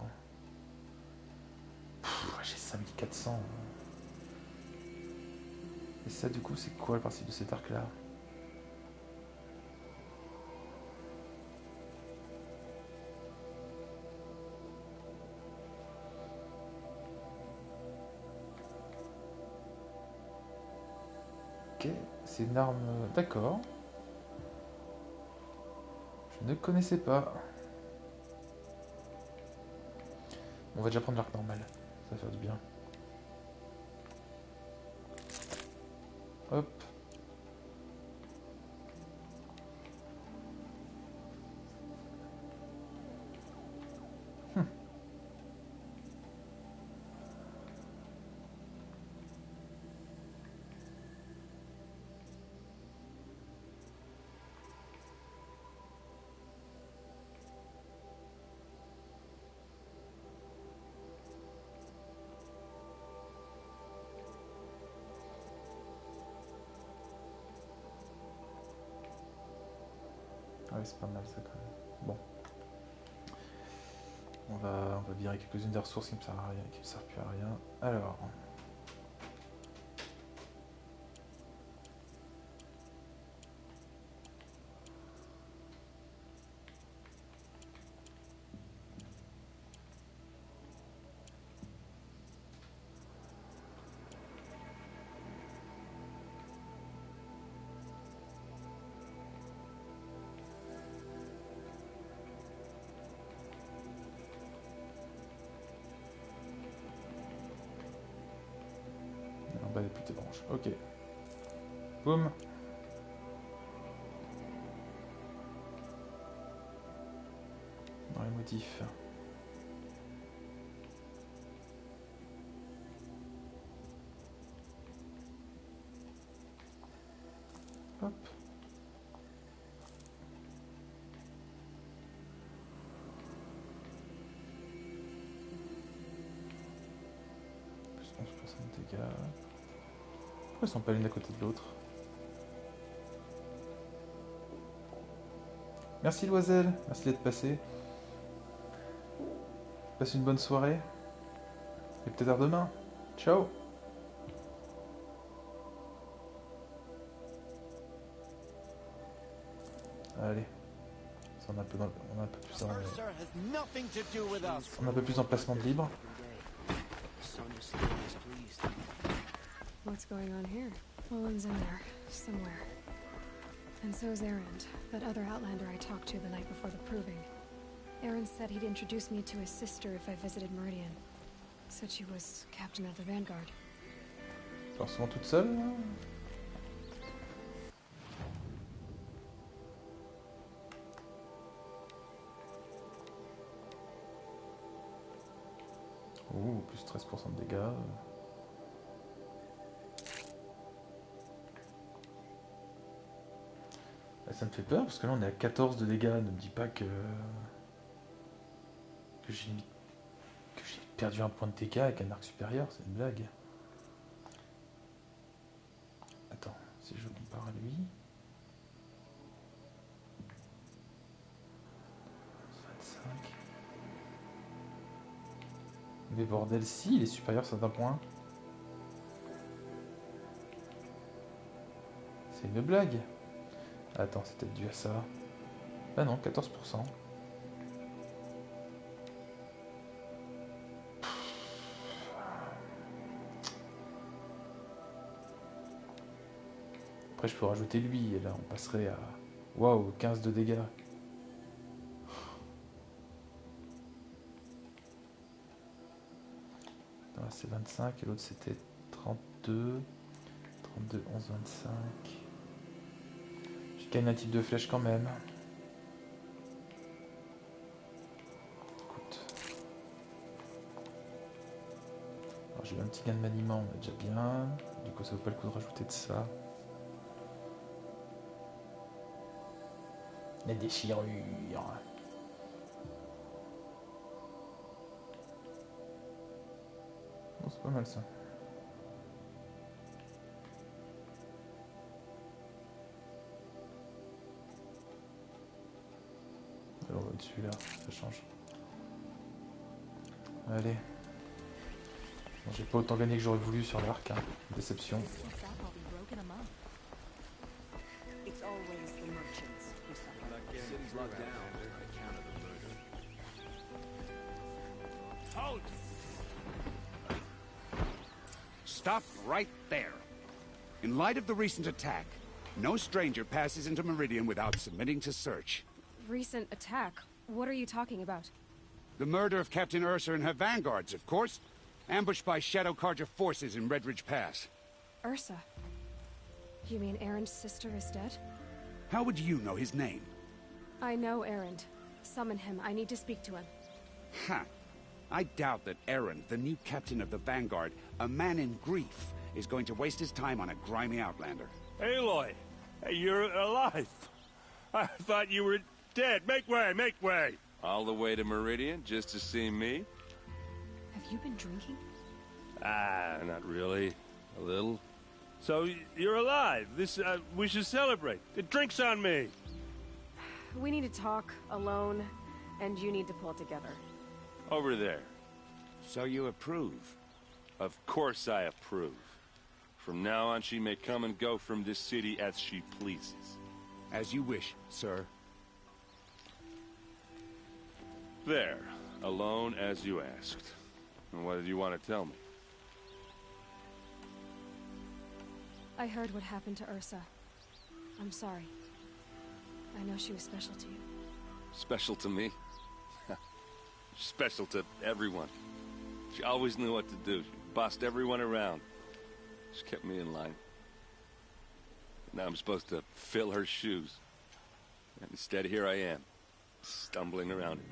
J'ai 5400. Et ça, du coup, c'est quoi le principe de cet arc-là? Ok, c'est une arme... D'accord. Je ne connaissais pas. On va déjà prendre l'arc normal. Ça va faire du bien. Hop. Ah oui, c'est pas mal ça quand même. Bon. On va virer quelques-unes des ressources qui me servent à rien, qui me servent plus à rien. Alors. En bas, il n'y a plus de branches. Ok. Boum. Dans les motifs. Hop. Plus 11% de dégâts. Pourquoi ils sont pas l'une à côté de l'autre? Merci Loiselle, merci d'être passé. Passe une bonne soirée. Et peut-être à demain. Ciao. Allez. On a un peu plus on a un peu plus en placement de libre. What's going on here? Owen's in there, somewhere. And so's Erend, that other Outlander I talked to the night before the proving. Erend said he'd introduce me to his sister if I visited Meridian. Said she was captain of the Vanguard. Alors souvent toute seule là. Ouh, plus 13% de dégâts. Là, ça me fait peur parce que là on est à 14 de dégâts. Ne me dis pas que j'ai perdu un point de dégâts avec un arc supérieur, c'est une blague. Attends, si je compare à lui. 25. Mais bordel, si, il est supérieur à certains points. C'est une blague. Attends, c'est peut-être dû à ça. Ah non, 14%. Après, je peux rajouter lui, et là, on passerait à... Waouh, 15 de dégâts. Non, c'est 25, et l'autre, c'était 32. 32, 11, 25. J'ai gagné un type de flèche quand même. Écoute. Alors, J'ai eu un petit gain de maniement, on est déjà bien. Du coup, ça vaut pas le coup de rajouter de ça. La déchirure. Bon, c'est pas mal ça. Alors, au-dessus là, ça change. Allez. Bon, j'ai pas autant gagné que j'aurais voulu sur l'arc, hein. Déception. It's always the merchants who suffer. City's locked down on account of the murder. Hold! Stop right there. In light of the recent attack, no stranger passes into Meridian without submitting to search. Recent attack? What are you talking about? The murder of Captain Ursa and her vanguards, of course. Ambushed by Shadow Carja forces in Red Ridge Pass. Ursa? You mean Aaron's sister is dead? How would you know his name? I know Aaron. Summon him. I need to speak to him. Ha! I doubt that Aaron, the new captain of the Vanguard, a man in grief, is going to waste his time on a grimy outlander. Aloy, hey, you're alive. I thought you were dead. Make way, make way. All the way to Meridian just to see me? Have you been drinking? Ah, not really. A little. So, you're alive. We should celebrate. The drink's on me. We need to talk, alone, and you need to pull it together. Over there. So you approve? Of course I approve. From now on, she may come and go from this city as she pleases. As you wish, sir. There. Alone as you asked. And what did you want to tell me? I heard what happened to Ursa. I'm sorry. I know she was special to you. Special to me? Special to everyone. She always knew what to do. She bossed everyone around. She kept me in line. Now I'm supposed to fill her shoes. And instead, here I am, stumbling around it.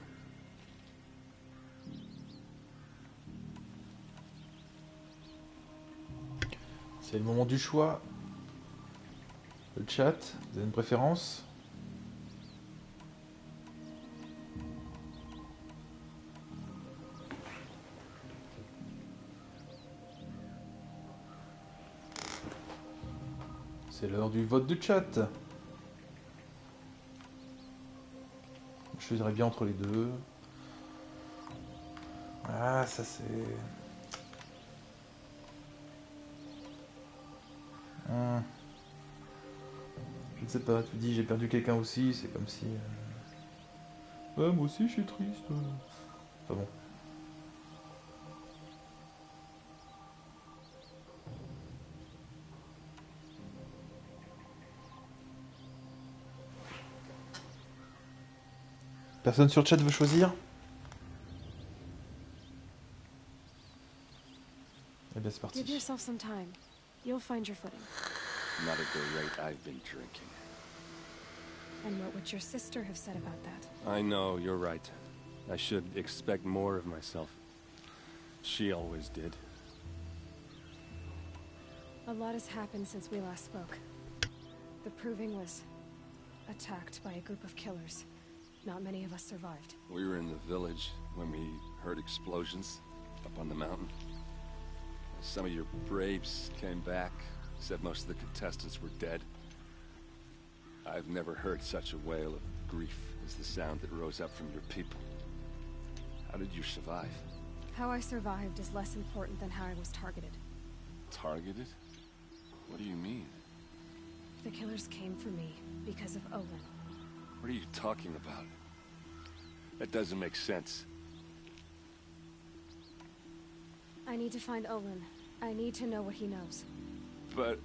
C'est le moment du choix. Le chat, vous avez une préférence? C'est l'heure du vote du chat. Je choisirais bien entre les deux. Ah, ça c'est... Je ne sais pas, tu dis j'ai perdu quelqu'un aussi, c'est comme si... Ouais, moi aussi je suis triste. Enfin bon. Personne sur le chat veut choisir? Eh bien c'est parti. Give yourself some time. You'll find your footing. Not at the rate I've been drinking. And what would your sister have said about that? I know, you're right. I should expect more of myself. She always did. A lot has happened since we last spoke. The Proving was attacked by a group of killers. Not many of us survived. We were in the village when we heard explosions up on the mountain. Some of your braves came back, said most of the contestants were dead. I've never heard such a wail of grief as the sound that rose up from your people. How did you survive? How I survived is less important than how I was targeted. Targeted? What do you mean? The killers came for me because of Olin. What are you talking about? That doesn't make sense. I need to find Olin. I need to know what he knows. But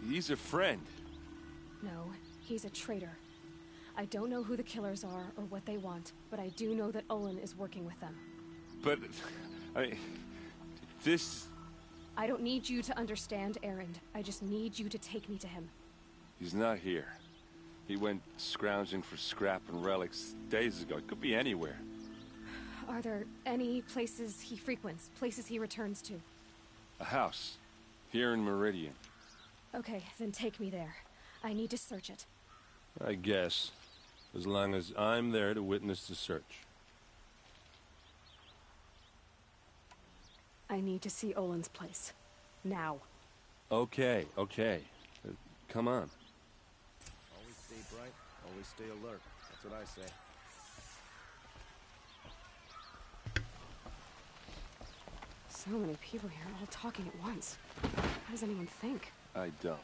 he's a friend. No, he's a traitor. I don't know who the killers are or what they want, but I do know that Olin is working with them. But, this... I don't need you to understand, Erend. I just need you to take me to him. He's not here. He went scrounging for scrap and relics days ago. It could be anywhere. Are there any places he frequents, places he returns to? A house. Here in Meridian. Okay, then take me there. I need to search it. I guess. As long as I'm there to witness the search. I need to see Olin's place. Now. Okay. Come on. Always stay bright, always stay alert. That's what I say. So many people here, all talking at once. How does anyone think? I don't.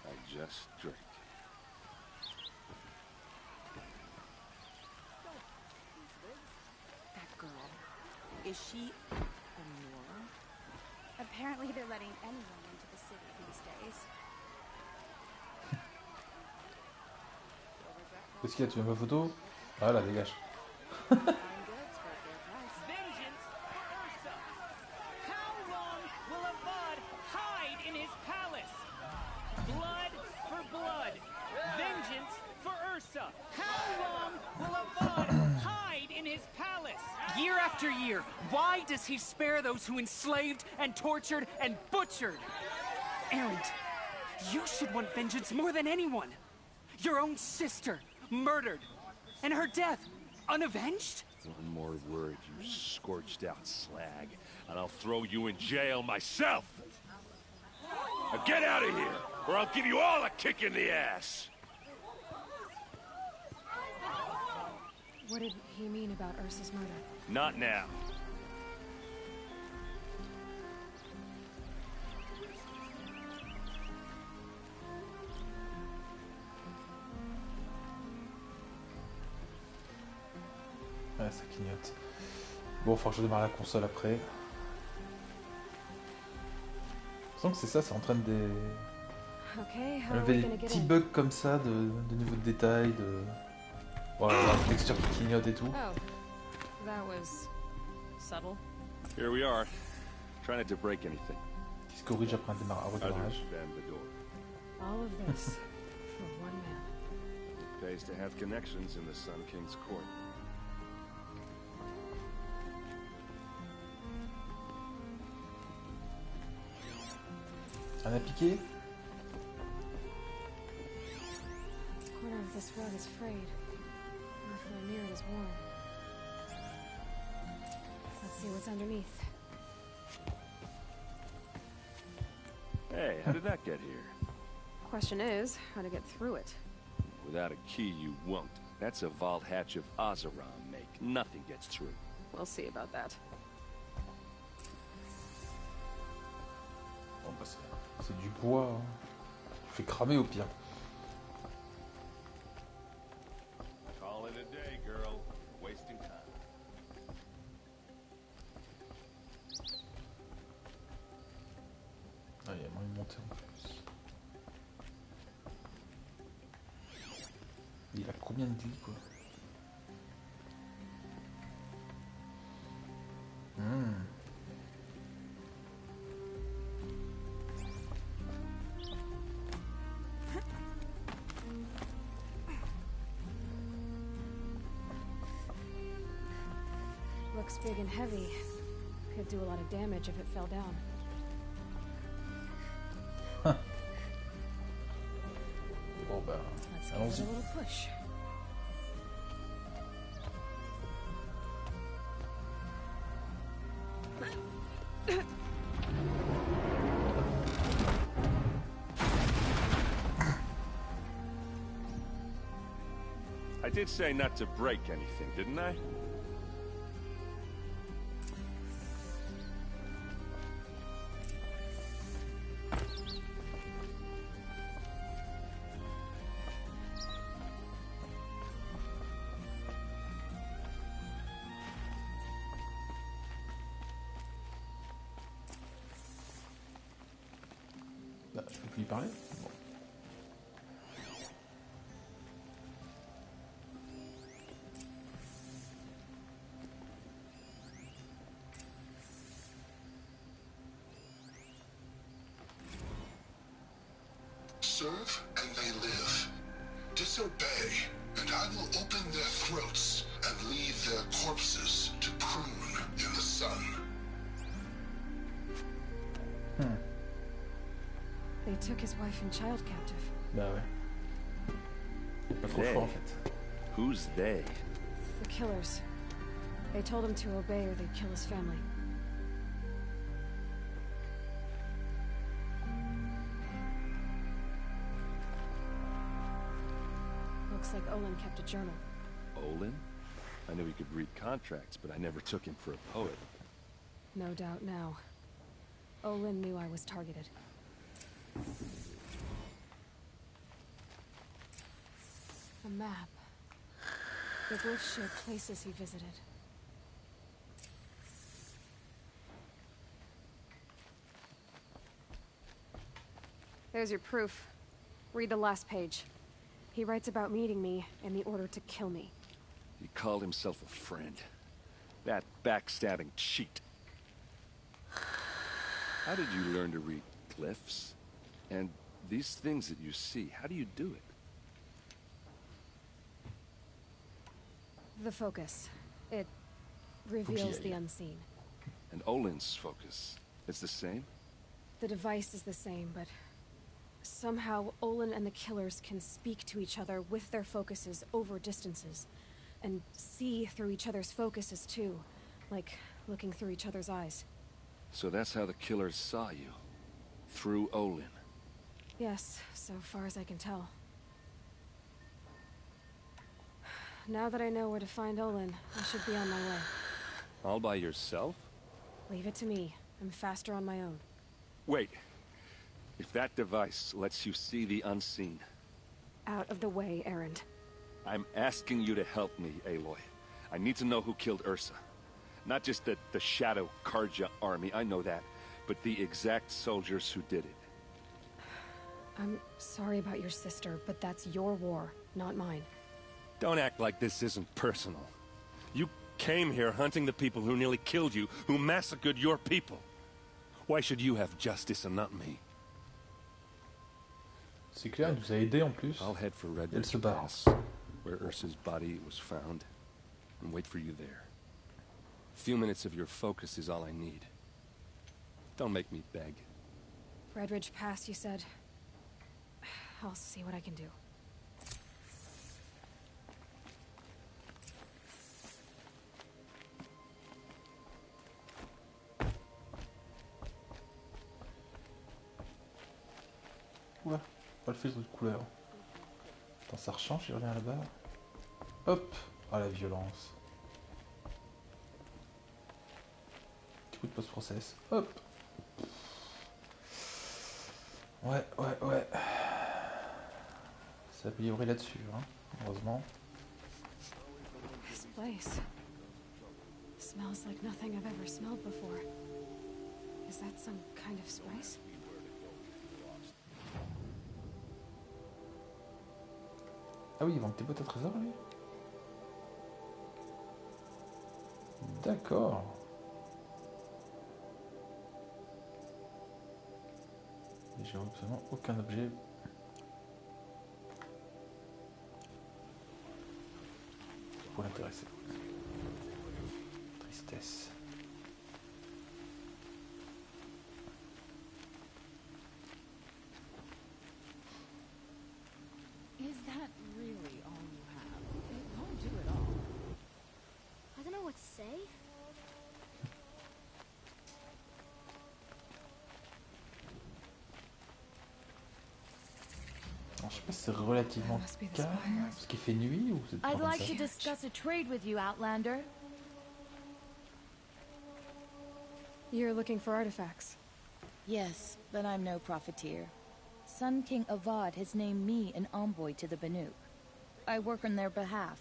I just drink. That girl. Is she a Nora? Apparently they're letting anyone into the city these days. Qu'est-ce qu'il y a? Tu veux ma photo? Voilà, dégage. Vengeance for Ursa. How long will Avad hide in his palace? Blood for blood. Vengeance for Ursa. How long will Avad hide in his palace? Year after year, why does he spare those who enslaved and tortured and butchered? Erend, you should want vengeance more than anyone. Your own sister, murdered, and her death, unavenged? One more word, you scorched out slag, and I'll throw you in jail myself! Now get out of here, or I'll give you all a kick in the ass! What did he mean about Ursa's murder? Not now. Ouais, ça clignote. Bon, faut que je démarre la console après. Je sens que c'est ça, c'est en train de Okay, how are enlever we des gonna get petits in? bugs comme ça, de niveau de détail, de... Voilà, la texture qui clignote et tout. Oh, that was subtle. Here we are. Try not to break anything. Qui se corrige après un Others redémarrage. band the door. All of this for one man. It pays to have connections in the Sun King's court. Un à piquer? The corner of this rug is frayed. Peripheral near it is worn. Let's see what's underneath. Hey, how did that get here? Question is, how to get through it. Without a key, you won't. That's a vault hatch of Azeron make. Nothing gets through. We'll see about that. Bon, bah, c'est du bois. Hein. Tu fais cramer au pire. Call it a day, girl. Wasting time. Ah, il y a moyen de monter en plus. Il a combien de vie, quoi? Looks big and heavy. Could do a lot of damage if it fell down. Bon bah, Let's give it allons-y. a little push. I did say not to break anything, didn't I? Bah, je peux plus y parler. Bon. Serve and they live. Disobey, and I will open their throats and leave their corpses to prune in the sun. They took his wife and child captive. Bah ouais. Pas trop le choix en fait. Who's they? The killers. They told him to obey or they'd kill his family. Looks like Olin kept a journal. Olin? I knew he could read contracts, but I never took him for a poet. No doubt now. Olin knew I was targeted. A map. The glyphs show places he visited. There's your proof. Read the last page. He writes about meeting me and the order to kill me. He called himself a friend. That backstabbing cheat. How did you learn to read glyphs? And these things that you see, how do you do it? The focus. It reveals the unseen. And Olin's focus, it's the same? The device is the same, but somehow Olin and the killers can speak to each other with their focuses over distances. And see through each other's focuses too. Like looking through each other's eyes. So that's how the killers saw you? Through Olin? Yes, so far as I can tell. Now that I know where to find Olin, I should be on my way. All by yourself? Leave it to me. I'm faster on my own. Wait. If that device lets you see the unseen... Out of the way, Erend. I'm asking you to help me, Aloy. I need to know who killed Ursa. Not just the Shadow Karja army, I know that, but the exact soldiers who did it. I'm sorry about your sister, but that's your war, not mine. Don't act like this isn't personal. You came here hunting the people who nearly killed you, who massacred your people. Why should you have justice and not me? C'est clair, il nous a aidés en plus. I'll head for Red Elle se Ridge barre. Pass, where Ursa's body was found, and wait for you there. A few minutes of your focus is all I need. Don't make me beg. Red Ridge Pass, you said? I'll see what I can do. Oula, pas le filtre de couleur. Attends, ça rechange, il revient là-bas. Hop. Ah, la violence. Petit coup de post-process. Hop. Ouais. Ça a amélioré là-dessus, hein, heureusement. This place smells like nothing I've ever smelled before. Is that some kind of spice? Ah oui, il vend des boîtes à trésors, lui. D'accord. Et j'ai absolument aucun objet. Pour l'intéresser. Tristesse. Is that really all you have? It won't do it all. I don't know what to say. Alors, je sais pas si c'est relativement calme, parce qu'il fait nuit ou c'est pas I'd comme like ça. to discuss a trade with you, Outlander. You're looking for artifacts. Yes, but I'm no profiteer. Sun King Avad has named me an envoy to the Banuk. I work on their behalf,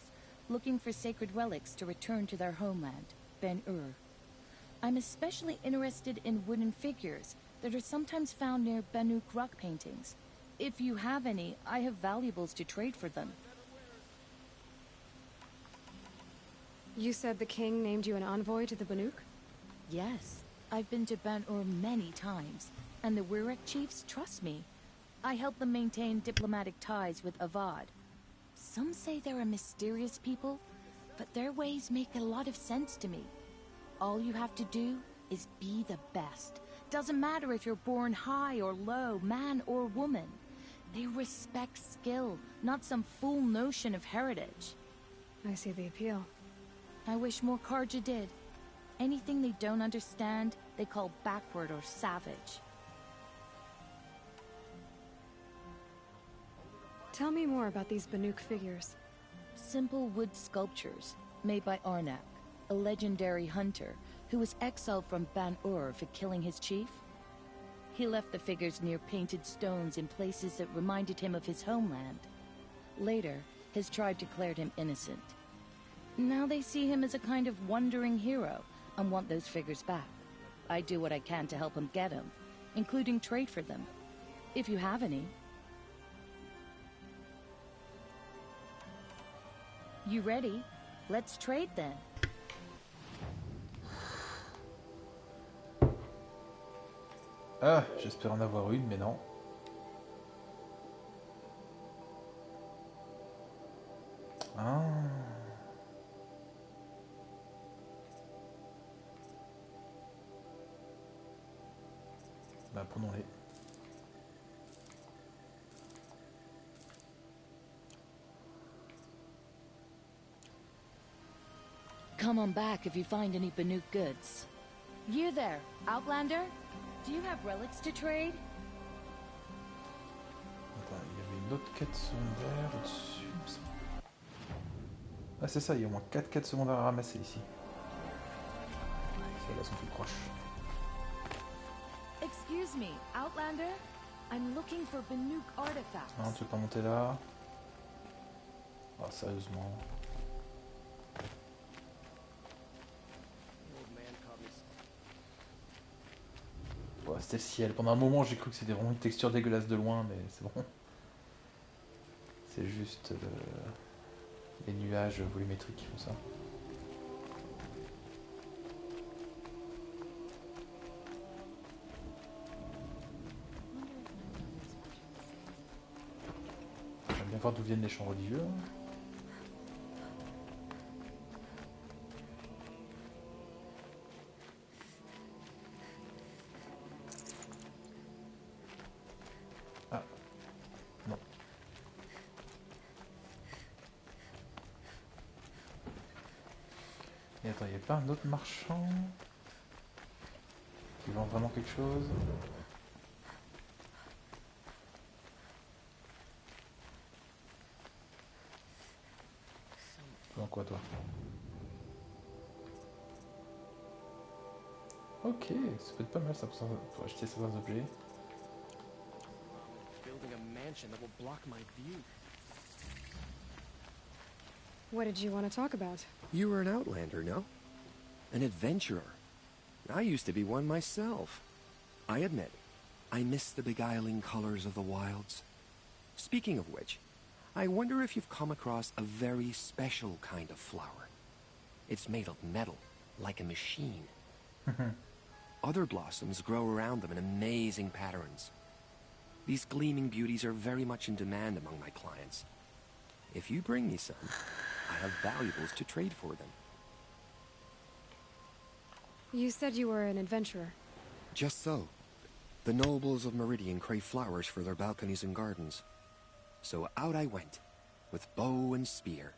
looking for sacred relics to return to their homeland, Ben-Ur. I'm especially interested in wooden figures that are sometimes found near Banuk rock paintings. If you have any, I have valuables to trade for them. You said the king named you an envoy to the Banuk? Yes, I've been to Ben-Ur many times, and the Wirek chiefs trust me. I help them maintain diplomatic ties with Avad. Some say they're a mysterious people, but their ways make a lot of sense to me. All you have to do is be the best, Doesn't matter if you're born high or low, man or woman. They respect skill, not some fool notion of heritage. I see the appeal. I wish more Karja did. Anything they don't understand, they call backward or savage. Tell me more about these Banuk figures. Simple wood sculptures, made by Arnak, a legendary hunter who was exiled from Ban-Ur for killing his chief. He left the figures near painted stones in places that reminded him of his homeland. Later, his tribe declared him innocent. Now they see him as a kind of wandering hero and want those figures back. I do what I can to help him get them, including trade for them, if you have any. You ready? Let's trade then. Ah, j'espère en avoir une, mais non. Ah. Bah, prenons-les. Come on back if you find any Banuk goods. You there, Outlander? Do you have relics to trade? Attends, il y avait une autre quête secondaire au-dessus. Il me semble. Ah, c'est ça, il y a au moins 4 quêtes secondaires à ramasser ici. Celles-là sont plus proches. Excuse me, Outlander? I'm looking for Banuk artifacts. Non, tu veux pas monter là? Ah, sérieusement. Ouais, c'était le ciel. Pendant un moment, j'ai cru que c'était vraiment une texture dégueulasse de loin, mais c'est bon. C'est juste les nuages volumétriques qui font ça. J'aime bien voir d'où viennent les chants religieux. Ah, non. Et attends, il n'y a pas un autre marchand qui vend vraiment quelque chose? Tu vends quoi, toi? Ok, ça peut être pas mal ça pour acheter certains objets. Building a mansion that will block my view. What did you want to talk about? You were an outlander, no? An adventurer. I used to be one myself. I admit, I miss the beguiling colors of the wilds. Speaking of which, I wonder if you've come across a very special kind of flower. It's made of metal, like a machine. Other blossoms grow around them in amazing patterns. These gleaming beauties are very much in demand among my clients. If you bring me some, I have valuables to trade for them. You said you were an adventurer. Just so. The nobles of Meridian crave flowers for their balconies and gardens. So out I went, with bow and spear.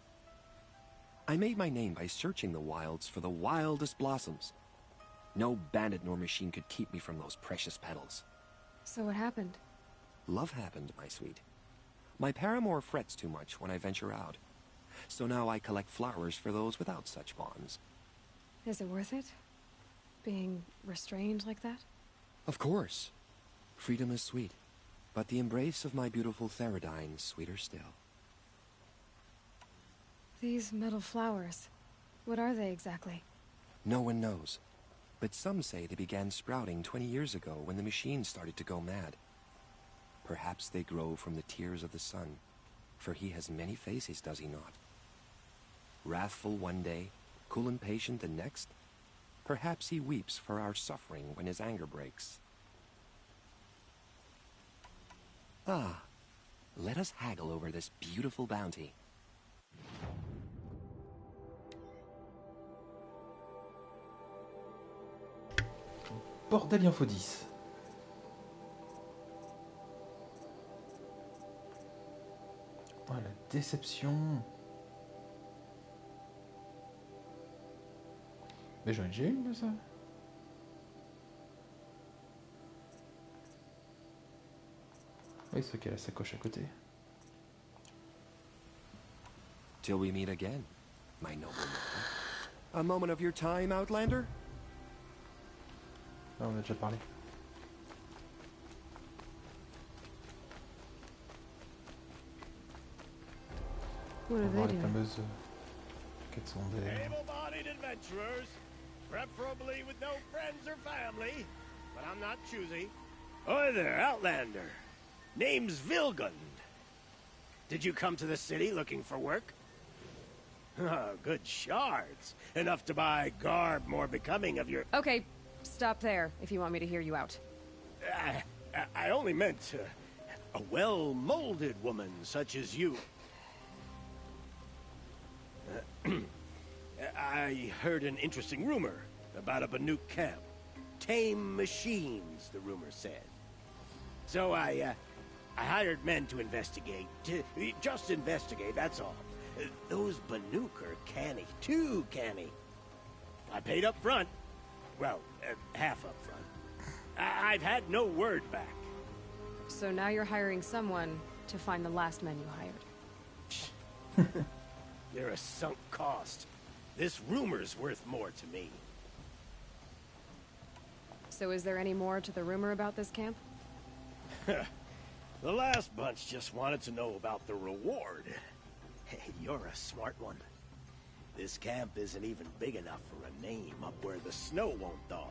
I made my name by searching the wilds for the wildest blossoms. No bandit nor machine could keep me from those precious petals. So what happened? Love happened, my sweet. My paramour frets too much when I venture out. So now I collect flowers for those without such bonds. Is it worth it? Being restrained like that? Of course. Freedom is sweet. But the embrace of my beautiful Theradine sweeter still. These metal flowers, what are they exactly? No one knows. But some say they began sprouting 20 years ago when the machine started to go mad. Perhaps they grow from the tears of the sun, for he has many faces, does he not? Wrathful one day, cool and patient the next. Perhaps he weeps for our suffering when his anger breaks. Ah, let us haggle over this beautiful bounty. Bordel, il en faut 10. Oh, la déception. Mais j'en ai déjà une de ça. Oui, c'est qu'il y a la sacoche à côté. Till we meet again, my noble man. A moment of your time, Outlander? Là, on a déjà parlé. What On are va voir they les doing? fameuses quêtes secondaires. Able-bodied adventurers, preferably with no friends or family, but I'm not choosy. Oi there, Outlander. Name's Vilgund. Did you come to the city looking for work? Oh, good shards. Enough to buy garb more becoming of your... Okay, stop there if you want me to hear you out. I only meant a well-molded woman such as you. I heard an interesting rumor about a Banuk camp. Tame machines, the rumor said. So I hired men to investigate. Just investigate, that's all. Those Banuk are canny. Too canny. I paid up front. Well, half up front. I've had no word back. So now you're hiring someone to find the last men you hired. They're a sunk cost. This rumor's worth more to me. So is there any more to the rumor about this camp? The last bunch just wanted to know about the reward. Hey, you're a smart one. This camp isn't even big enough for a name up where the snow won't thaw.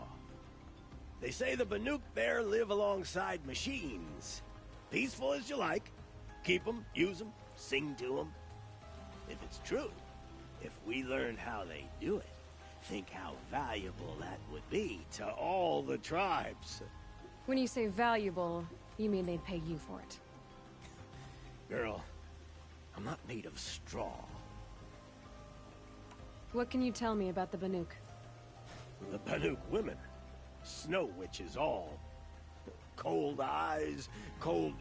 They say the Banuk there live alongside machines. Peaceful as you like. Keep them, use them, sing to them. If it's true, if we learn how they do it, think how valuable that would be to all the tribes. When you say valuable, you mean they'd pay you for it. Girl, I'm not made of straw. What can you tell me about the Banuk? The Banuk women. Snow witches all. Cold eyes, cold...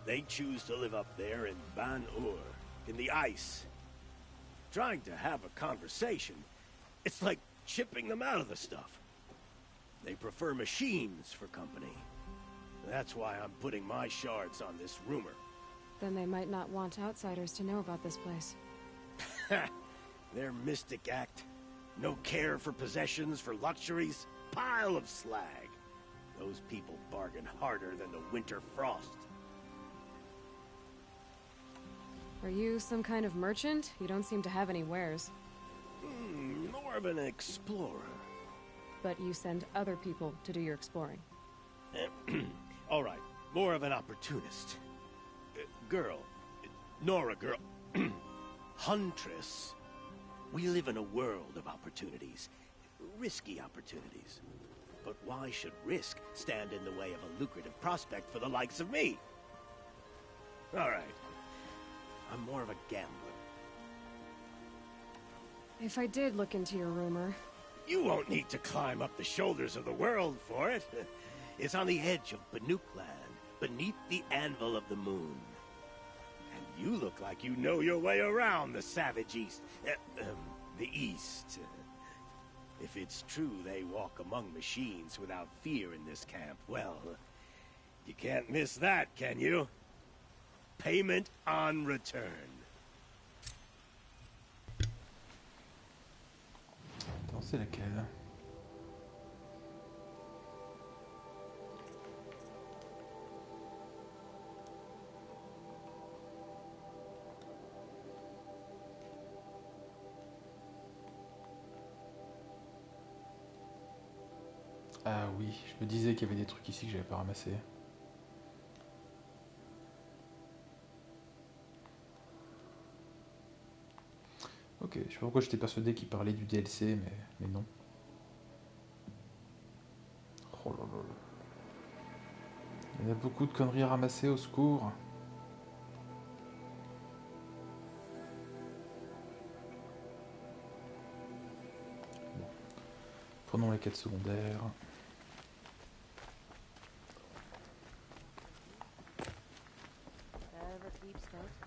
They choose to live up there in Ban-Ur, in the ice. Trying to have a conversation, it's like chipping them out of the stuff. They prefer machines for company. That's why I'm putting my shards on this rumor. Then they might not want outsiders to know about this place. Their mystic act. No care for possessions, for luxuries. Pile of slag. Those people bargain harder than the winter frost. Are you some kind of merchant? You don't seem to have any wares. More of an explorer. But you send other people to do your exploring. All right, more of an opportunist. Girl. Nora girl. Huntress. We live in a world of opportunities. Risky opportunities. But why should risk stand in the way of a lucrative prospect for the likes of me? All right. I'm more of a gambler. If I did look into your rumor... You won't need to climb up the shoulders of the world for it. It's on the edge of Banuk land, beneath the anvil of the moon. And you look like you know your way around the savage east. The east. If it's true they walk among machines without fear in this camp, well, you can't miss that, can you? Payment on return. Attends, c'est laquelle? Ah oui, je me disais qu'il y avait des trucs ici que j'avais pas ramassé. Ok, je sais pas pourquoi j'étais persuadé qu'il parlait du DLC, mais non. Oh là là là. Il y a beaucoup de conneries à ramasser, au secours. Prenons les quêtes secondaires.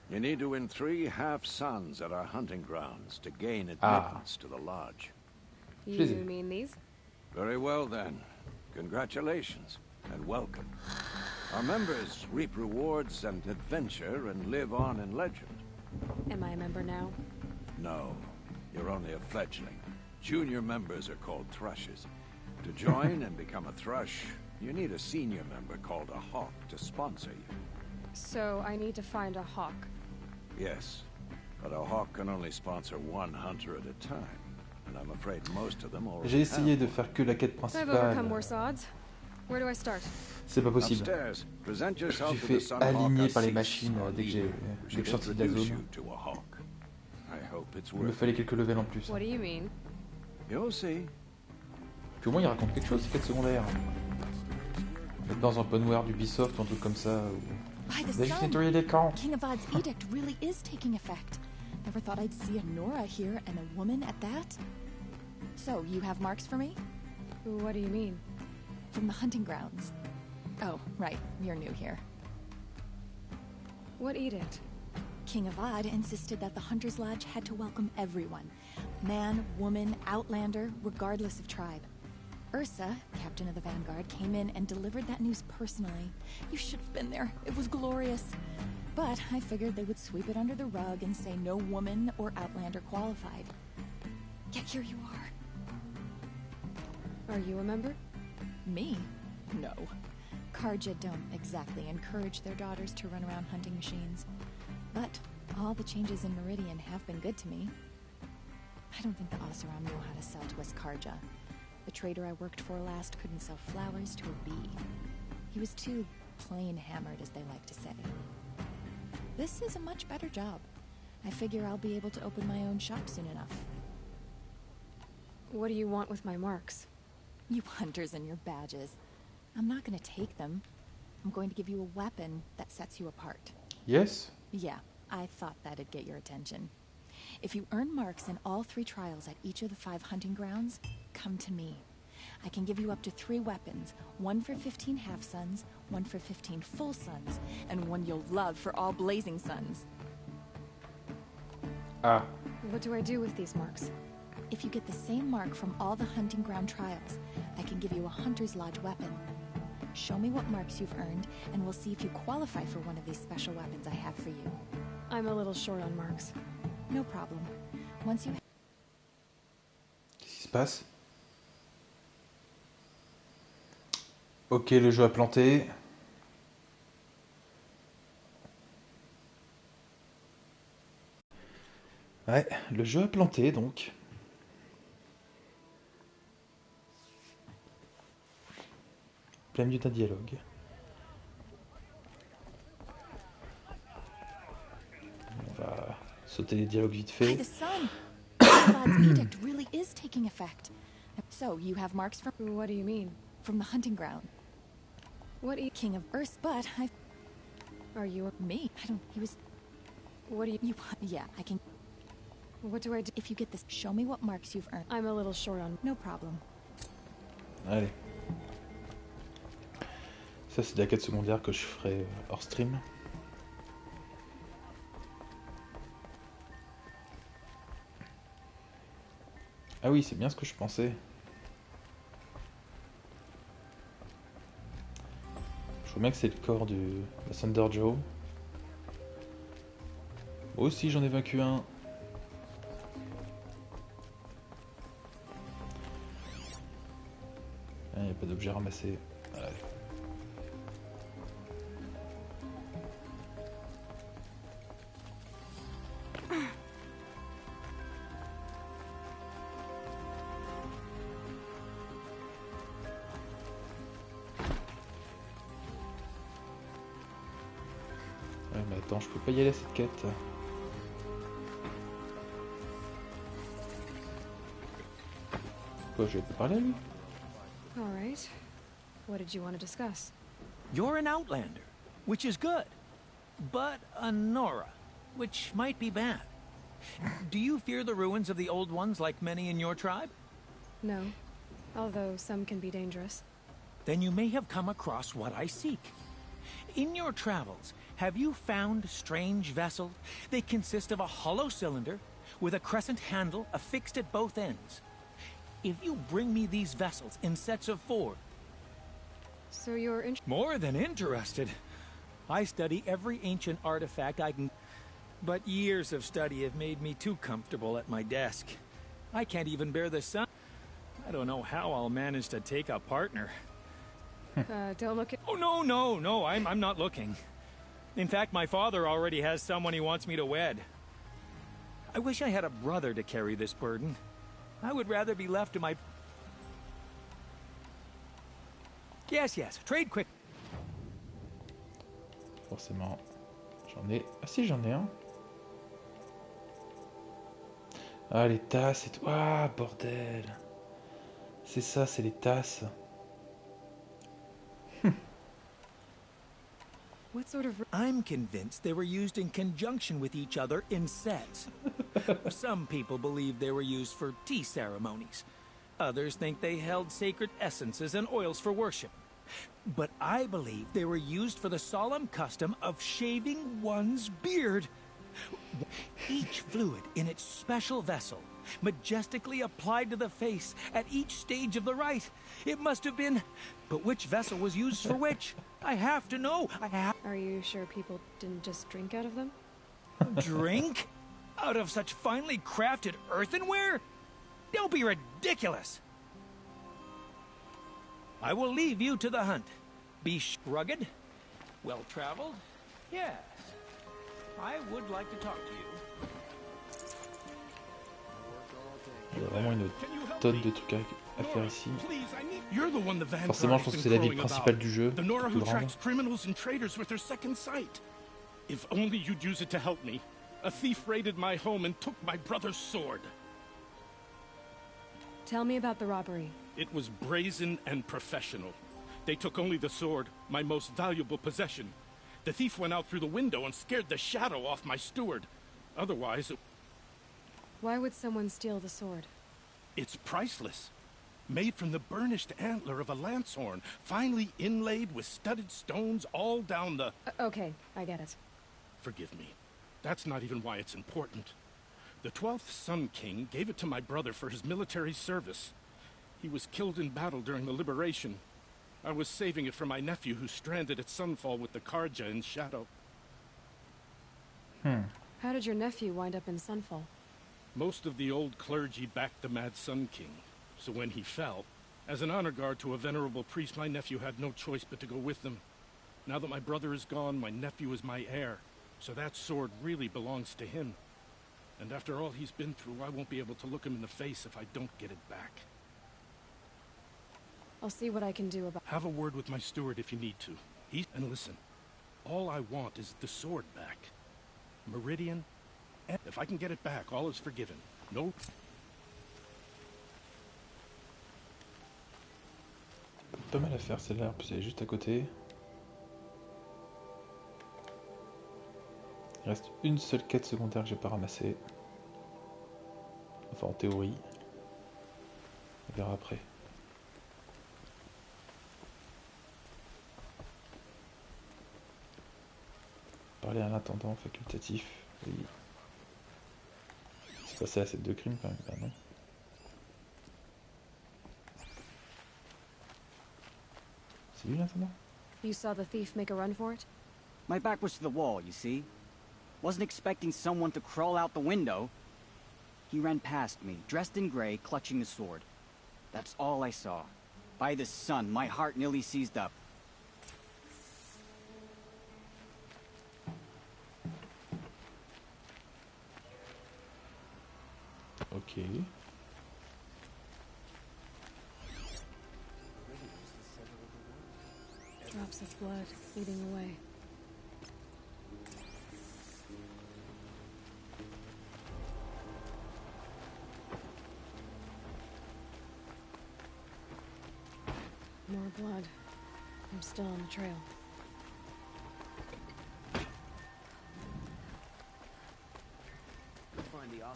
You need to win 3 half-suns at our hunting grounds to gain admittance to the lodge. You mean these? Very well then. Congratulations and welcome. Our members reap rewards and adventure and live on in legend. Am I a member now? No, you're only a fledgling. Junior members are called thrushes. To join and become a thrush, you need a senior member called a hawk to sponsor you. So I need to find a hawk. Yes, but a hawk can only sponsor 1 hunter at a time, and I'm afraid most of them already J'ai essayé de have. faire que la quête I've principale. overcome worse odds. Where do I start? C'est pas possible. Upstairs, present J'ai yourself to the fait Sun aligner Hawk par les Assis machines on dès que Eden, je which suis sorti de la introduce zone. you to a hawk. I hope it's Il me worth fallait it. quelques levels en plus. What do you mean? You'll see. Puis au moins il raconte quelque chose, ces quêtes secondaires. Peut-être dans un open world d'Ubisoft ou un truc comme ça. By the Legendary sun, Decor. King Avad's edict really is taking effect. Never thought I'd see a Nora here and a woman at that. So, you have marks for me? What do you mean? From the hunting grounds. Oh, right, you're new here. What edict? King Avad insisted that the Hunter's Lodge had to welcome everyone. Man, woman, outlander, regardless of tribe. Ursa, captain of the Vanguard, came in and delivered that news personally. You should have been there. It was glorious. But I figured they would sweep it under the rug and say no woman or outlander qualified. Yet here you are. Are you a member? Me? No. Karja don't exactly encourage their daughters to run around hunting machines. But all the changes in Meridian have been good to me. I don't think the Oseram knew how to sell to us Karja. The trader I worked for last couldn't sell flowers to a bee. He was too plain hammered, as they like to say. This is a much better job. I figure I'll be able to open my own shop soon enough. What do you want with my marks? You hunters and your badges. I'm not going to take them. I'm going to give you a weapon that sets you apart. Yes? Yeah, I thought that'd get your attention. If you earn marks in all 3 trials at each of the 5 hunting grounds, come to me. I can give you up to 3 weapons, 1 for 15 half-suns, 1 for 15 full suns, and 1 you'll love for all blazing suns. Ah. What do I do with these marks? If you get the same mark from all the hunting ground trials, I can give you a Hunter's Lodge weapon. Show me what marks you've earned, and we'll see if you qualify for one of these special weapons I have for you. I'm a little short on marks. No problem. Once you... Qu'est-ce qui se passe? Ok, le jeu a planté. Ouais, le jeu a planté donc. Plein milieu d'un dialogue. On va sauter les dialogues vite fait. By the sun, God's edict really is taking effect. So you have marks from... What do you mean? From the hunting ground. What King of Earth, but I... Are you a... Me? I don't... He was... What do you... Yeah, I can... What do I do? If you get this, show me what marks you've earned. I'm a little short on... No problem. Allez. Ça, c'est de la quête secondaire que je ferai hors stream. Ah oui, c'est bien ce que je pensais. Je vois bien que c'est le corps de Thunder Joe. Moi aussi, j'en ai vaincu un. Il n'y a pas d'objet ramassé. Allez. Ouais, mais attends, je peux pas y aller à cette quête. Quoi, je vais pas parler à lui? All right. What did you want to discuss? You're an outlander, which is good. But a Nora, which might be bad. Do you fear the ruins of the old ones like many in your tribe? No. Although some can be dangerous. Then you may have come across what I seek. In your travels, have you found strange vessels? They consist of a hollow cylinder with a crescent handle affixed at both ends. If you bring me these vessels in sets of 4... So you're more than interested. I study every ancient artifact I can... But years of study have made me too comfortable at my desk. I can't even bear the sun. I don't know how I'll manage to take a partner. Don't look at... Oh, no, I'm not looking. In fact, my father already has someone he wants me to wed. I wish I had a brother to carry this burden. I would rather be left to my... Yes, trade quick. Forcément, j'en ai... Ah si, j'en ai un. Ah, les tasses et tout. Ah, bordel. C'est ça, c'est les tasses. What sort of... I'm convinced they were used in conjunction with each other in sets. Some people believe they were used for tea ceremonies. Others think they held sacred essences and oils for worship. But I believe they were used for the solemn custom of shaving one's beard. Each fluid in its special vessel, majestically applied to the face at each stage of the rite. It must have been... But which vessel was used for which? I have to know. Are you sure people didn't just drink out of them? Drink? Out of such finely crafted earthenware? Don't be ridiculous. I will leave you to the hunt. Be rugged, well-traveled. Yes. I would like to talk to you. Il y a vraiment une tonne de trucs à faire ici. Forcément, je pense que c'est la ville principale du jeu, The Nora who tracks criminals and traitors with her second sight. If only you'd use it to help me. A thief raided my home and took my brother's sword. Tell me about the robbery. It was brazen and professional. They took only the sword, my most valuable possession. The thief went out through the window and scared the shadow off my steward. Otherwise... Why would someone steal the sword? It's priceless. Made from the burnished antler of a lancehorn, finely inlaid with studded stones all down the... Okay, I get it. Forgive me. That's not even why it's important. The 12th Sun King gave it to my brother for his military service. He was killed in battle during the liberation. I was saving it for my nephew who's stranded at Sunfall with the Karja in Shadow. How did your nephew wind up in Sunfall? Most of the old clergy backed the Mad Sun King, so when he fell, as an honor guard to a venerable priest, my nephew had no choice but to go with them. Now that my brother is gone, my nephew is my heir, so that sword really belongs to him. And after all he's been through, I won't be able to look him in the face if I don't get it back. I'll see what I can do about... Have a word with my steward if you need to. And listen, all I want is the sword back. Meridian, if I can get it back, all is forgiven. No... Pas mal à faire celle-là, en plus elle est juste à côté. Il reste une seule quête secondaire que j'ai pas ramassée. Enfin en théorie. On verra après. Parler à l'intendant facultatif. Oui. C'est passé à cette de crime quand même, bah non. C'est lui l'intendant? You saw the thief make a run for it? My back was to the wall, you see? Wasn't expecting someone to crawl out the window. He ran past me, dressed in gray, clutching the sword. That's all I saw. By the sun, my heart nearly seized up. Ok. Drops of blood leading the way. More blood. I'm still on the trail.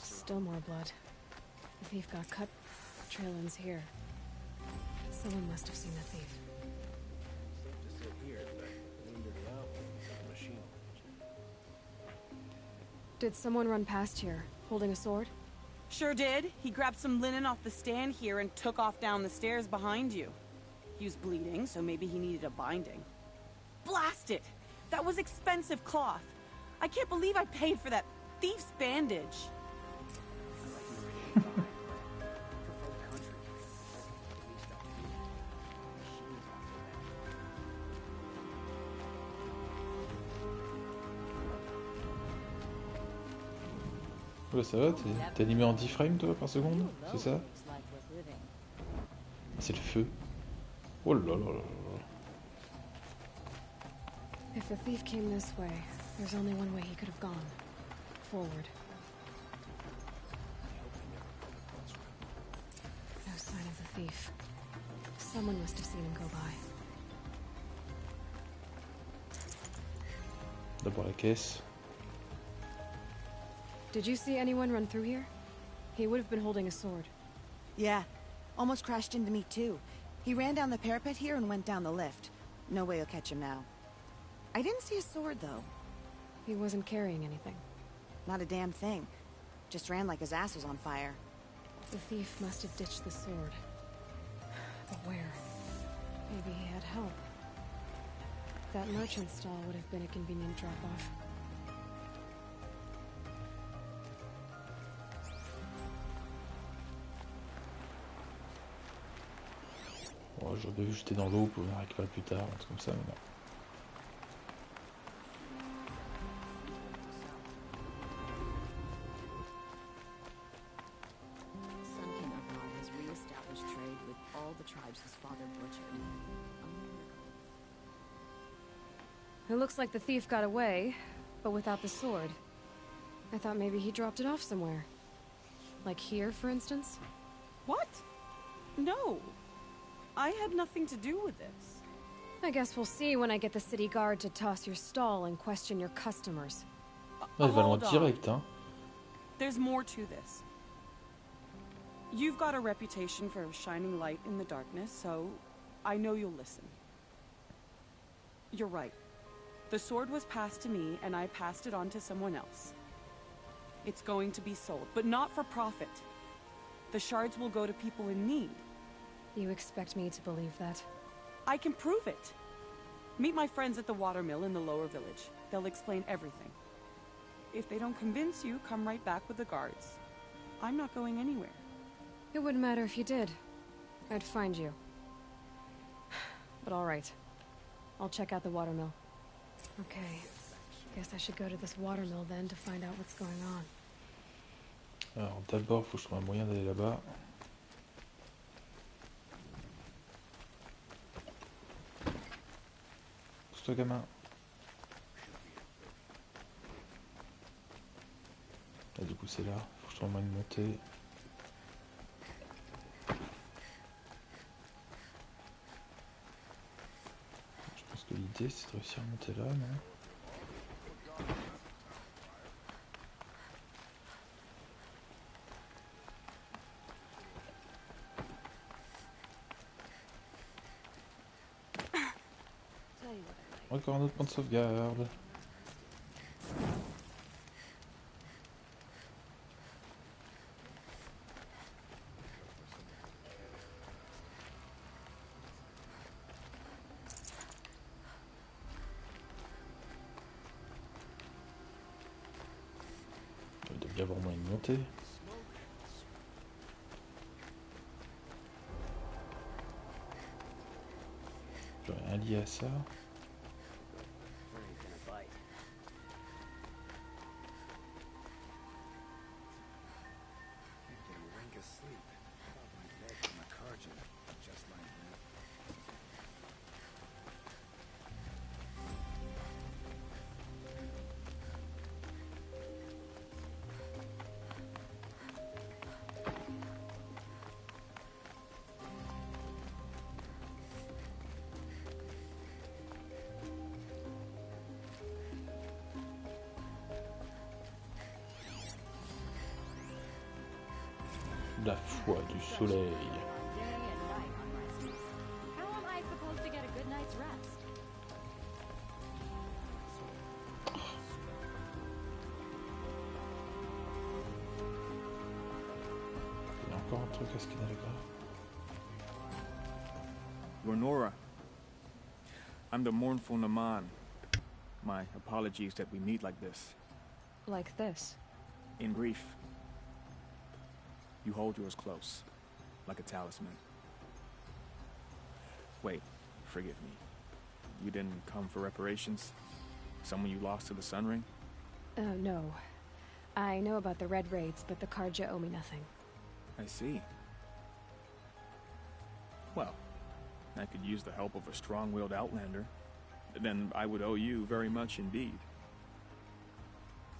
Still more blood. The thief got cut. The trail ends here. Someone must have seen the thief. Just sit here, but into the outlet with the machine. Did someone run past here, holding a sword? Sure did. He grabbed some linen off the stand here and took off down the stairs behind you. He was bleeding, so maybe he needed a binding. Blast it! That was expensive cloth. I can't believe I paid for that thief's bandage. Ouais, ça va, t'es animé en 10 frames toi par seconde, c'est ça? C'est le feu. Oh là là là là. If the thief came this way, there's only one way he could have gone. Forward. No sign of the thief. Someone must have seen him go by. D'abord la caisse. Did you see anyone run through here? He would have been holding a sword. Yeah, almost crashed into me too. He ran down the parapet here and went down the lift. No way you'll catch him now. I didn't see a sword though. He wasn't carrying anything. Not a damn thing. Just ran like his ass was on fire. The thief must have ditched the sword. But where? Maybe he had help. That merchant stall would have been a convenient drop-off. Oh, j'aurais bien vu jeter dans l'eau pour la récupérer plus tard, un truc comme ça, mais non. Sun King Avon has re-established trade with all the tribes his father butchered. It looks like the thief got away, but without the sword. I thought maybe he dropped it off somewhere. Like here, for instance? What? No. I had nothing to do with this. I guess we'll see when I get the city guard to toss your stall and question your customers. Ah, il va loin direct, hein. There's more to this. You've got a reputation for shining light in the darkness, so I know you'll listen. You're right. The sword was passed to me, and I passed it on to someone else. It's going to be sold, but not for profit. The shards will go to people in need. You expect me to believe that? I can prove it. Meet my friends at the watermill in the lower village. They'll explain everything. If they don't convince you, come right back with the guards. I'm not going anywhere. It wouldn't matter if you did. I'd find you. But all right. I'll check out the watermill. Okay. Guess I should go to this watermill then to find out what's going on. Alors d'abord, faut que je trouve un moyen d'aller là-bas. Pousse-toi, gamin. Là, du coup, c'est là. Faut que je trouve un moyen de monter. Je pense que l'idée, c'est de réussir à monter là, non? Encore un autre point de sauvegarde. Il doit bien avoir moyen de monter. J'aurais rien lié à ça. La foi du soleil. truc à scanner là-bas. Lenora, I'm the mournful Naman. My apologies that we meet like this. Like this? In grief. You hold yours close, like a talisman. Wait, forgive me. You didn't come for reparations? Someone you lost to the Sun Ring? No. I know about the Red Raids, but the Karja owe me nothing. I see. Well, I could use the help of a strong-willed outlander. Then I would owe you very much indeed.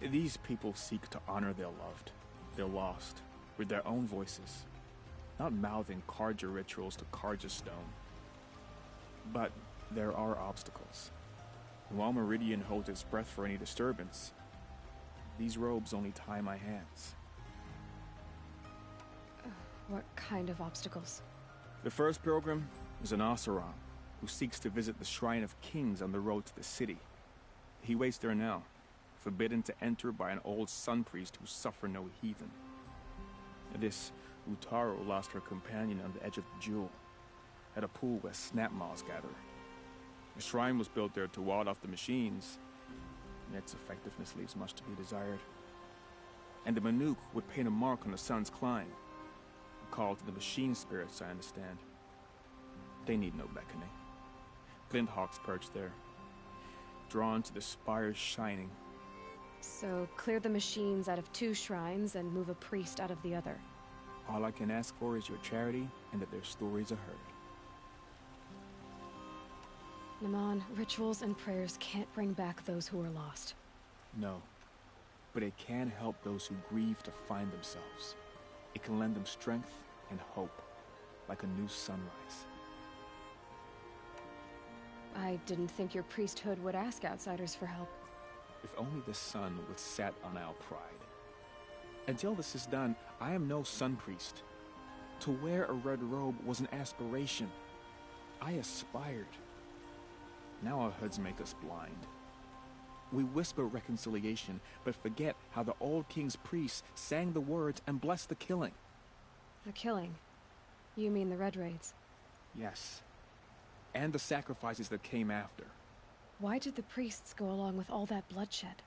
These people seek to honor their loved, their lost, with their own voices, not mouthing Karja rituals to Karja stone. But there are obstacles. While Meridian holds its breath for any disturbance, these robes only tie my hands. What kind of obstacles? The first pilgrim is an Oseram, who seeks to visit the Shrine of Kings on the road to the city. He waits there now, forbidden to enter by an old sun priest who suffer no heathen. This Utaro lost her companion on the edge of the jewel, at a pool where snap moths gather. The shrine was built there to ward off the machines, and its effectiveness leaves much to be desired. And the Manuk would paint a mark on the sun's climb, a call to the machine spirits, I understand. They need no beckoning. Glint hawks perch there, drawn to the spire's shining. So clear the machines out of 2 shrines and move a priest out of the other. All I can ask for is your charity and that their stories are heard. Naman, rituals and prayers can't bring back those who are lost. No, but it can help those who grieve to find themselves. It can lend them strength and hope, like a new sunrise. I didn't think your priesthood would ask outsiders for help. If only the sun would set on our pride. Until this is done, I am no sun priest. To wear a red robe was an aspiration. I aspired. Now our hoods make us blind. We whisper reconciliation, but forget how the old king's priests sang the words and blessed the killing. The killing? You mean the Red Raids? Yes. And the sacrifices that came after. Why did the priests go along with all that bloodshed?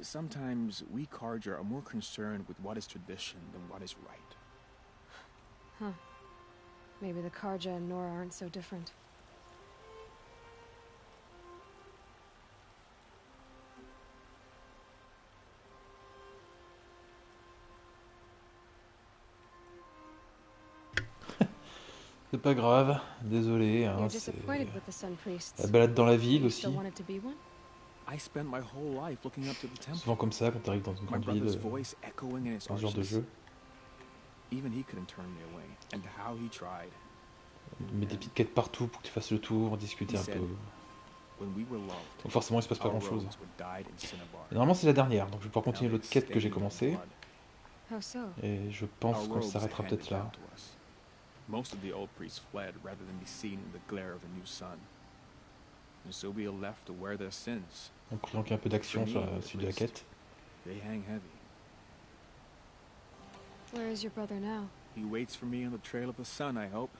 Sometimes we Karja are more concerned with what is tradition than what is right. Huh. Maybe the Karja and Nora aren't so different. C'est pas grave, désolé. Hein, You're disappointed with the Sun Priests. la balade dans la ville You aussi. still wanted to be one? I spent my whole life looking up to the temple. Souvent comme ça quand t'arrives dans une My grande ville, brother's voice echoing in its dans ce genre de arches. jeu. Even he couldn't turn me away, and how he tried. Il met des petites quêtes partout pour que tu fasses le tour, discuter He un said, peu. when we were loved, Donc forcément il se passe pas our grand chose. roads were dyed in cinnabar. Normalement c'est la dernière, donc je vais pouvoir continuer Now l'autre quête que j'ai stained in commencée. blood. How so? Et je pense Our qu'on robes s'arrêtera handed peut-être là. down to us. Most of the old priests fled rather than be seen in the glare of a new sun. And so we are left to wear their sins. Donc il manque un peu d'action sur la suite de la quête. They hang heavy. Where is your brother now? He waits for me on the trail of the sun, I hope.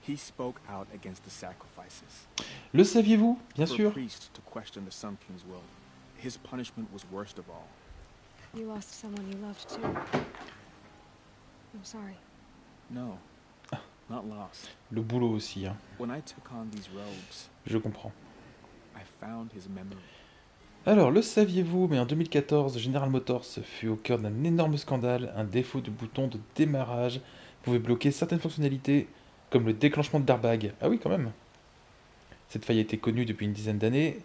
He spoke out against the sacrifices. Le saviez-vous? Bien For a sûr. priest to question the Sun King's will, his punishment was worst of all. You lost someone you loved too. I'm sorry. No, not lost. Le boulot aussi, hein. When I took on these robes, Je comprends. I found his memory. Alors, le saviez-vous, mais en 2014, General Motors fut au cœur d'un énorme scandale. Un défaut de bouton de démarrage pouvait bloquer certaines fonctionnalités, comme le déclenchement de l'airbag. Ah oui, quand même. Cette faille était connue depuis une dizaine d'années,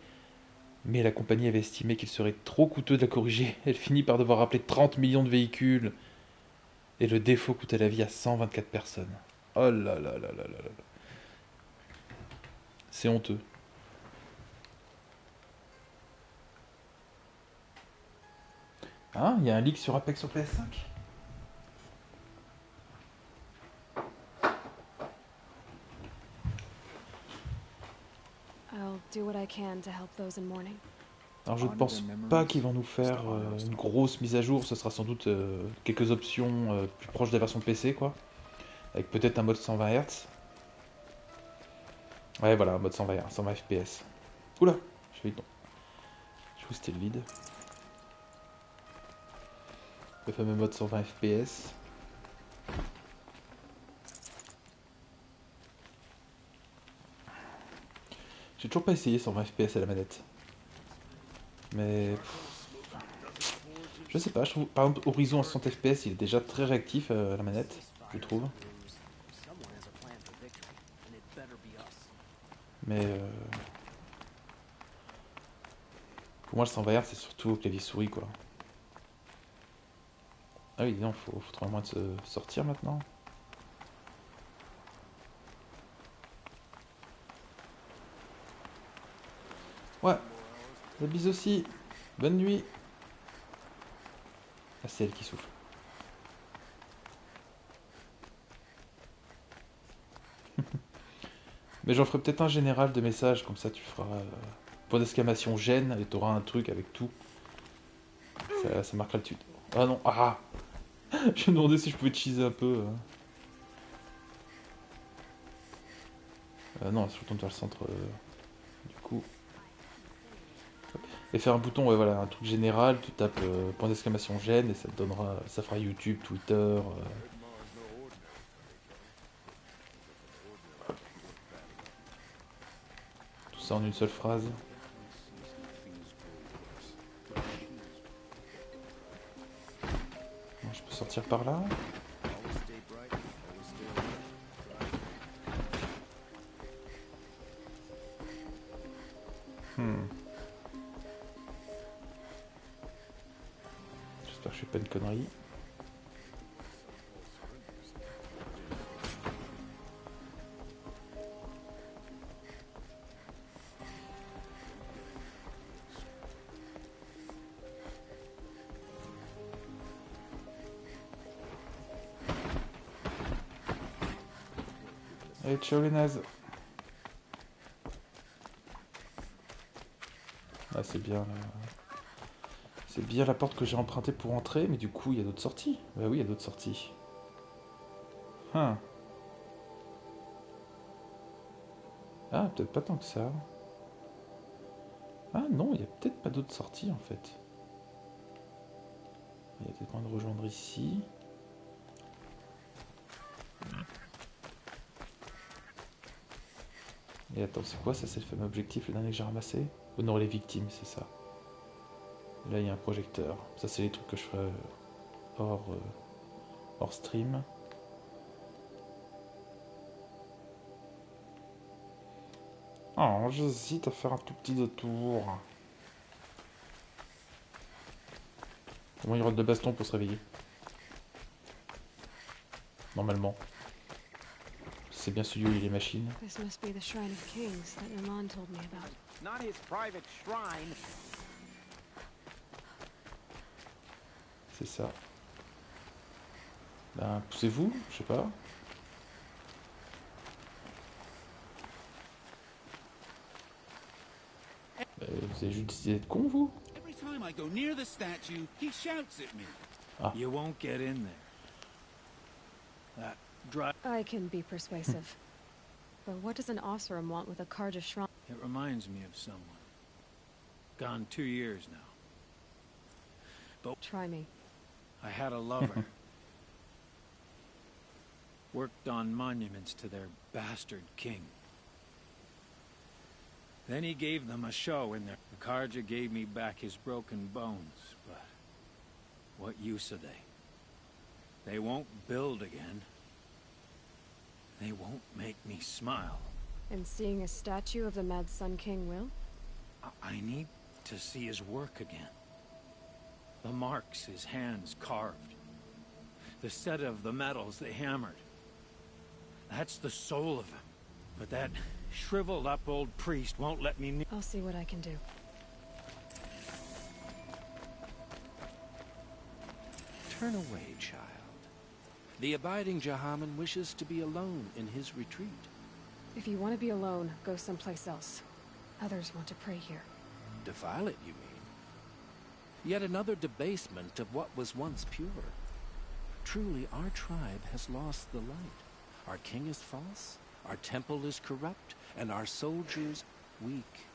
mais la compagnie avait estimé qu'il serait trop coûteux de la corriger. Elle finit par devoir rappeler 30 millions de véhicules. Et le défaut coûtait la vie à 124 personnes. Oh là là là là là là. C'est honteux. Ah, il y a un leak sur Apex sur PS5. I'll do what I can to help those in mourning. Alors je ne pense pas qu'ils vont nous faire une grosse mise à jour, ce sera sans doute quelques options plus proches de la version PC quoi. Avec peut-être un mode 120 Hz. Ouais, voilà, un mode 120 FPS. Oula, je crois que c'était le vide. Le fameux mode 120 FPS. J'ai toujours pas essayé 120 FPS à la manette. Mais... je sais pas, je trouve... Par exemple, Horizon à 60 FPS, il est déjà très réactif à la manette, je trouve. Mais... pour moi, le 120 Hz, c'est surtout au clavier souris, quoi. Ah oui, non, faut trouver un moyen de se sortir maintenant. Ouais, la bise aussi. Bonne nuit. Ah, c'est elle qui souffle. Mais j'en ferai peut-être un général de messages, comme ça tu feras point d'exclamation gêne et t'auras un truc avec tout. Ça marquera le tuto. Ah non, ah. Je me demandais si je pouvais cheeser un peu. Non, je retourne vers le centre. Du coup. Et faire un bouton, ouais, voilà, un truc général, tu tapes point d'exclamation gêne et ça te donnera, ça fera YouTube, Twitter. Tout ça en une seule phrase. Bon, je peux sortir par là. J'espère que je fais pas une connerie. Allez, ciao les nazes. Ah, c'est bien. C'est bien la porte que j'ai empruntée pour entrer, mais du coup, il y a d'autres sorties. Bah oui, il y a d'autres sorties. Ah, peut-être pas tant que ça. Ah non, il n'y a peut-être pas d'autres sorties en fait. Il y a peut-être moyen de rejoindre ici. Et attends, c'est quoi ça? C'est le fameux objectif, le dernier que j'ai ramassé? Honorer les victimes, c'est ça. Là, il y a un projecteur. Ça, c'est les trucs que je ferai hors stream. Oh, j'hésite à faire un tout petit détour. Au moins, il y aura de baston pour se réveiller. Normalement. C'est bien celui où il y a les machines. This must be the Shrine of Kings that Naman told me about. Not his private shrine. C'est ça. Ben, poussez-vous, je sais pas. Vous avez juste décidé d'être con, vous? Every time I go near the statue, he shouts at me. Ah. You won't get in there. That dry... I can be persuasive. But what does an Oseram want with a Karja shrine? It reminds me of someone. Gone 2 years now. But try me. I had a lover. Worked on monuments to their bastard king. Then he gave them a show in there. The Karja gave me back his broken bones, but what use are they? They won't build again. They won't make me smile. And seeing a statue of the Mad Sun King will? I need to see his work again. The marks his hands carved. The set of the metals they hammered. That's the soul of him. But that shriveled up old priest won't let me... I'll see what I can do. Turn away, child. The abiding Jahaman wishes to be alone in his retreat. If you want to be alone, go someplace else. Others want to pray here. Defile it, you mean? Yet another debasement of what was once pure. Truly, our tribe has lost the light. Our king is false, our temple is corrupt, and our soldiers weak.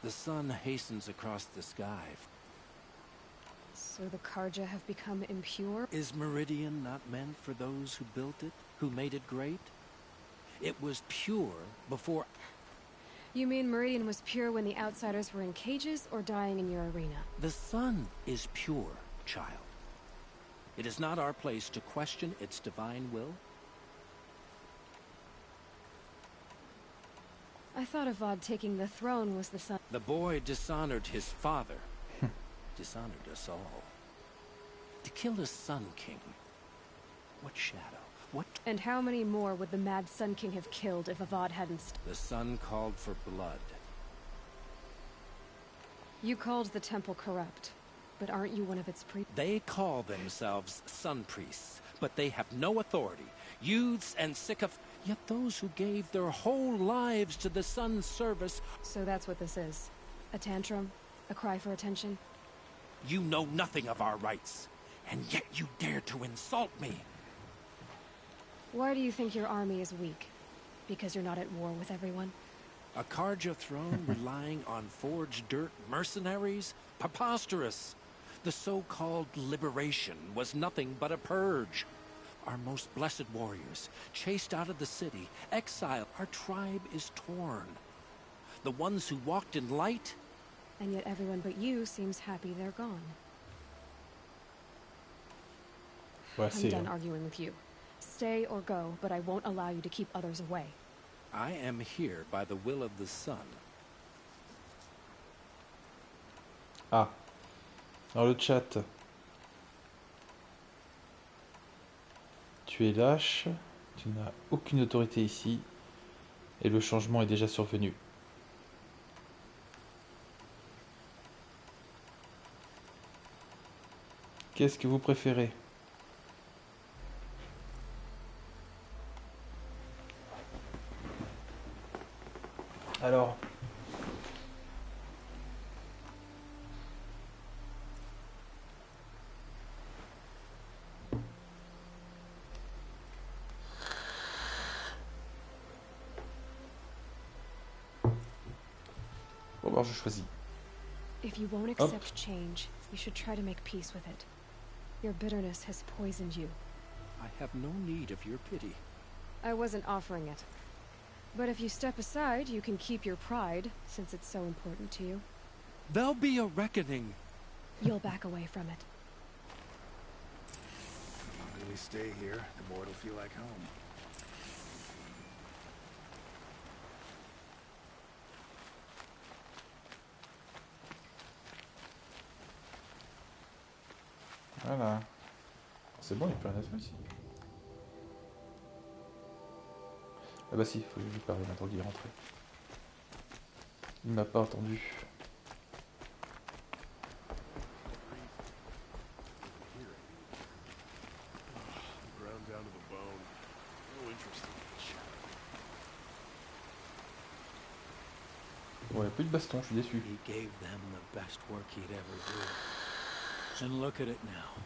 The sun hastens across the sky. So the Karja have become impure? Is Meridian not meant for those who built it, who made it great? It was pure before... You mean Meridian was pure when the outsiders were in cages or dying in your arena? The sun is pure, child. It is not our place to question its divine will. I thought Avad taking the throne was the sun. The boy dishonored his father. Dishonored us all. To kill his Sun King. What shadow? What? And how many more would the Mad Sun King have killed if Avad hadn't The sun called for blood. You called the temple corrupt, but aren't you one of its priests? They call themselves sun priests, but they have no authority. Youths and sycophants, yet those who gave their whole lives to the sun's service. So that's what this is. A tantrum? A cry for attention? You know nothing of our rights, and yet you dare to insult me. Why do you think your army is weak? Because you're not at war with everyone? A Karja throne relying on forged dirt mercenaries? Preposterous! The so-called liberation was nothing but a purge. Our most blessed warriors, chased out of the city, exiled, our tribe is torn. The ones who walked in light? And yet everyone but you seems happy they're gone. I'm done arguing with you. Stay or go, but I won't allow you to keep others away. I am here by the will of the sun. Ah. Dans le chat. Tu es lâche, tu n'as aucune autorité ici, et le changement est déjà survenu. Qu'est-ce que vous préférez ? Alors, bon, alors je choisis. If you won't accept change, you should try to make peace with it. Your bitterness has poisoned you. I have no need of your pity. I wasn't offering it. But if you step aside, you can keep your pride, since it's so important to you. There'll be a reckoning. You'll back away from it. The longer we stay here, the more it'll feel like home. Voilà. C'est bon, il peut rien être ici. Ah bah si, il faut lui parler maintenant qu'il est rentré. Il m'a pas entendu. Ouais, plus de baston, je suis déçu. He gave them the best work he'd ever do. And look at it now.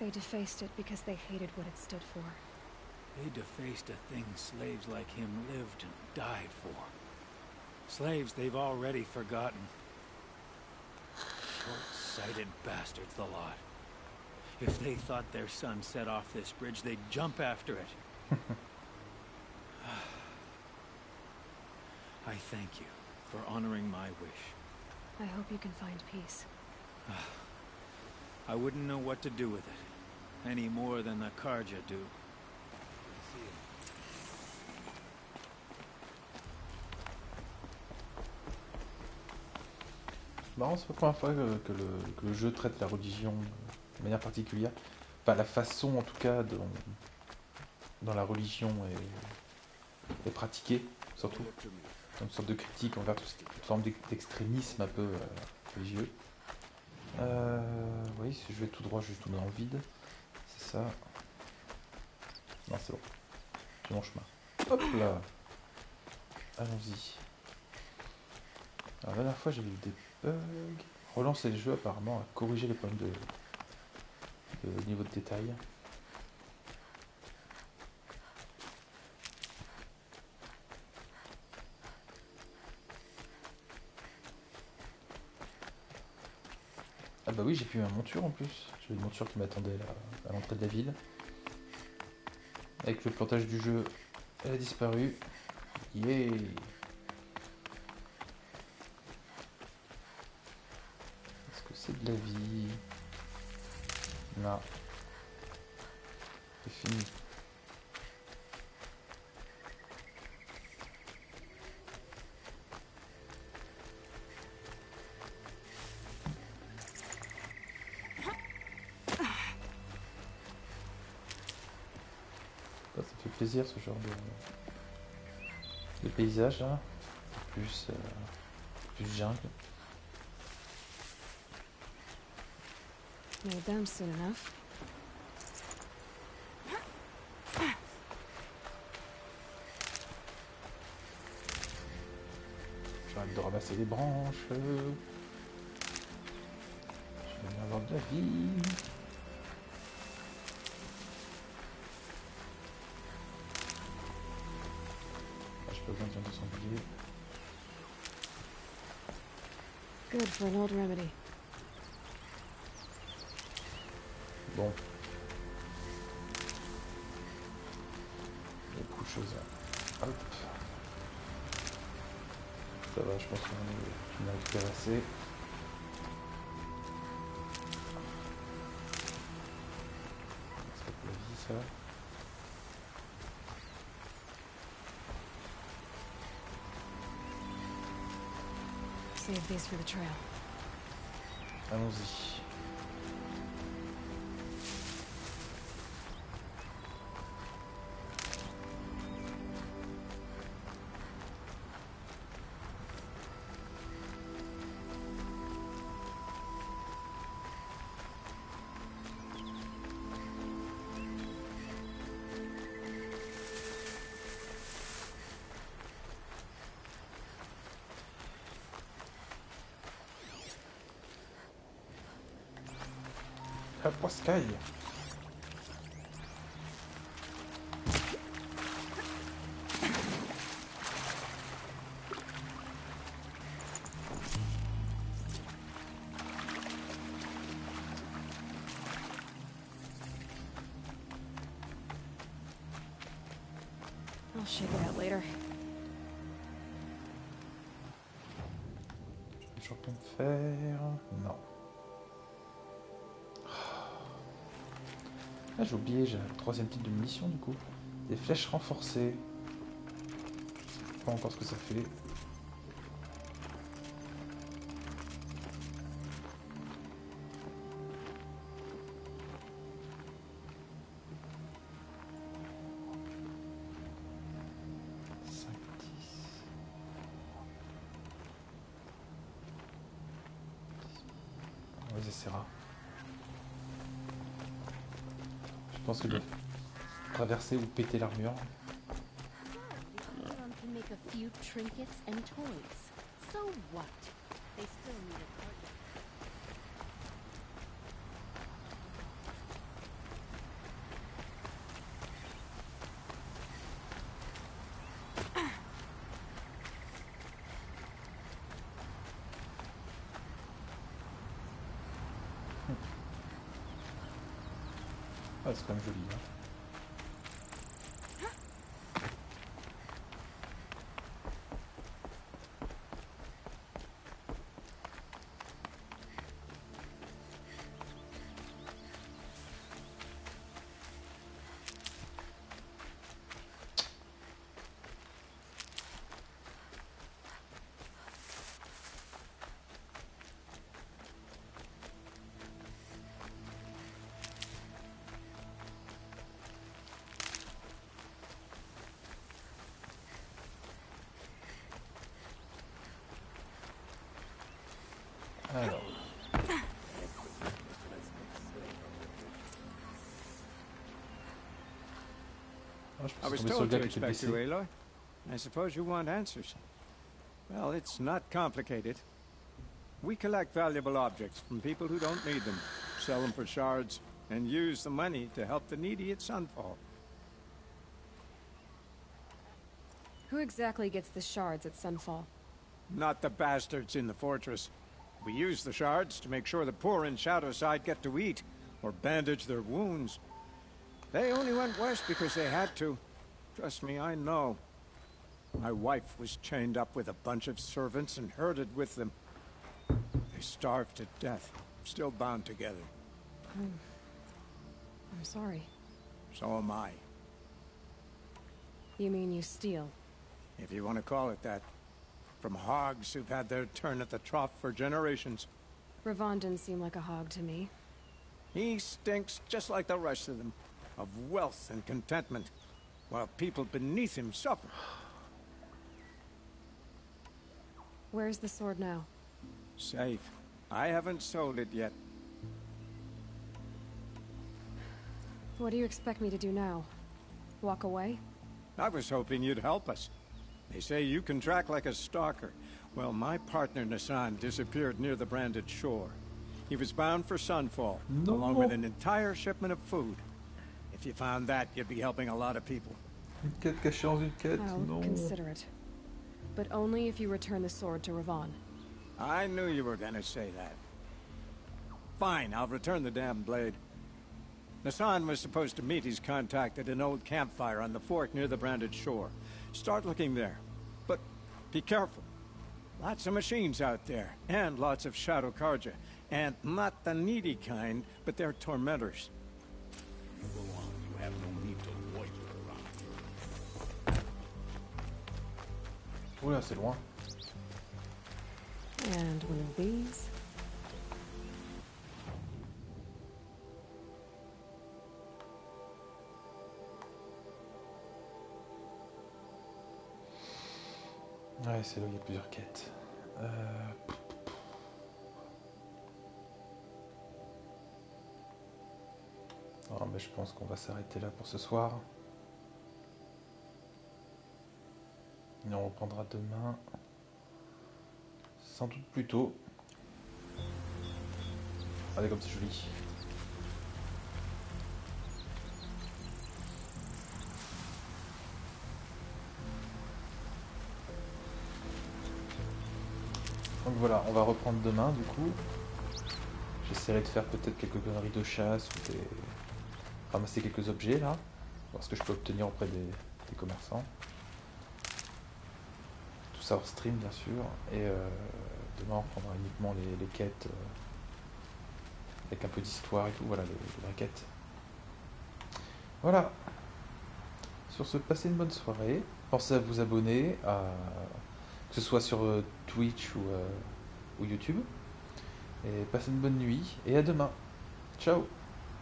They defaced it because they hated what it stood for. They defaced a thing slaves like him lived and died for. Slaves they've already forgotten. Short-sighted bastards, the lot. If they thought their son set off this bridge, they'd jump after it. I thank you for honoring my wish. I hope you can find peace. I wouldn't know what to do with it, any more than the Karja do. C'est marrant, c'est pas la première fois que le jeu traite la religion de manière particulière. Enfin, la façon, en tout cas, dont la religion est pratiquée, surtout. Une sorte de critique envers toute forme d'extrémisme un peu religieux. Oui, si je vais tout droit, je vais tout dans le vide. C'est ça. Non, c'est bon. J'ai mon chemin. Hop là. Allons-y. Alors, la dernière fois, j'ai eu des bugs. Relancer le jeu, apparemment, a corrigé les problèmes de niveau de détail. bah oui, j'ai plus ma monture en plus. J'avais une monture qui m'attendait là, à l'entrée de la ville. Avec le plantage du jeu, elle a disparu. Yeah. Est-ce que c'est de la vie? Non. C'est fini. Ça fait plaisir ce genre de paysage là. Plus jungle. Made them soon enough. J'arrête de ramasser les branches. Je vais bien avoir de la vie. Ah, j'ai pas besoin de viande de sanglier. Good for an old remedy. Bon. Il y a beaucoup de choses là. Hop. Ça va, je pense qu'on a récupéré assez. C'est pas pour la vie ça. Save these for the trail. Allons-y. Pour Sky. I'll shake it out later. Champion de fer. Non. Ah, j'ai oublié, j'ai le troisième type de munition du coup. Des flèches renforcées. Je sais pas encore ce que ça fait. On les essaiera. Je pense que de traverser ou péter l'armure. Everyone can make a few trinkets and toys. So what? They still need a target. Ah, c'est quand même joli. Hein. Alors. I was told to expect you, Aloy. I suppose you want answers. Well, it's not complicated. We collect valuable objects from people who don't need them, sell them for shards, and use the money to help the needy at Sunfall. Who exactly gets the shards at Sunfall? Not the bastards in the fortress. We use the shards to make sure the poor in Shadowside get to eat, or bandage their wounds. They only went west because they had to. Trust me, I know. My wife was chained up with a bunch of servants and herded with them. They starved to death, still bound together. I'm sorry. So am I. You mean you steal? If you want to call it that. From hogs who've had their turn at the trough for generations. Ravon didn't seem like a hog to me. He stinks just like the rest of them, of wealth and contentment, while people beneath him suffer. Where's the sword now? Safe. I haven't sold it yet. What do you expect me to do now? Walk away? I was hoping you'd help us. They say you can track like a stalker. Well, my partner Nassan disappeared near the branded shore. He was bound for Sunfall, along with an entire shipment of food. If you found that, you'd be helping a lot of people. Une quête cachée dans une quête? I'll Non. consider it. But only if you return the sword to Ravon. I knew you were gonna say that. Fine, I'll return the damn blade. Nassan was supposed to meet his contact at an old campfire on the fork near the branded shore. Start looking there. But be careful. Lots of machines out there, and lots of Shadow Karja. And not the needy kind, but they're tormentors. You go on. You have no need to loiter around here. Oula, c'est loin. And one of these. Ouais, c'est là où il y a plusieurs quêtes. Oh, mais je pense qu'on va s'arrêter là pour ce soir. Et on reprendra demain. Sans doute plus tôt. Allez, comme c'est joli. Donc voilà, on va reprendre demain du coup. J'essaierai de faire peut-être quelques conneries de chasse ou des... ramasser quelques objets là. Voir ce que je peux obtenir auprès des commerçants. Tout ça hors stream bien sûr. Et demain on reprendra uniquement les quêtes avec un peu d'histoire et tout. Voilà, les vraies quêtes. Voilà. Sur ce, passez une bonne soirée. Pensez à vous abonner à... que ce soit sur Twitch ou YouTube. Et passez une bonne nuit et à demain. Ciao.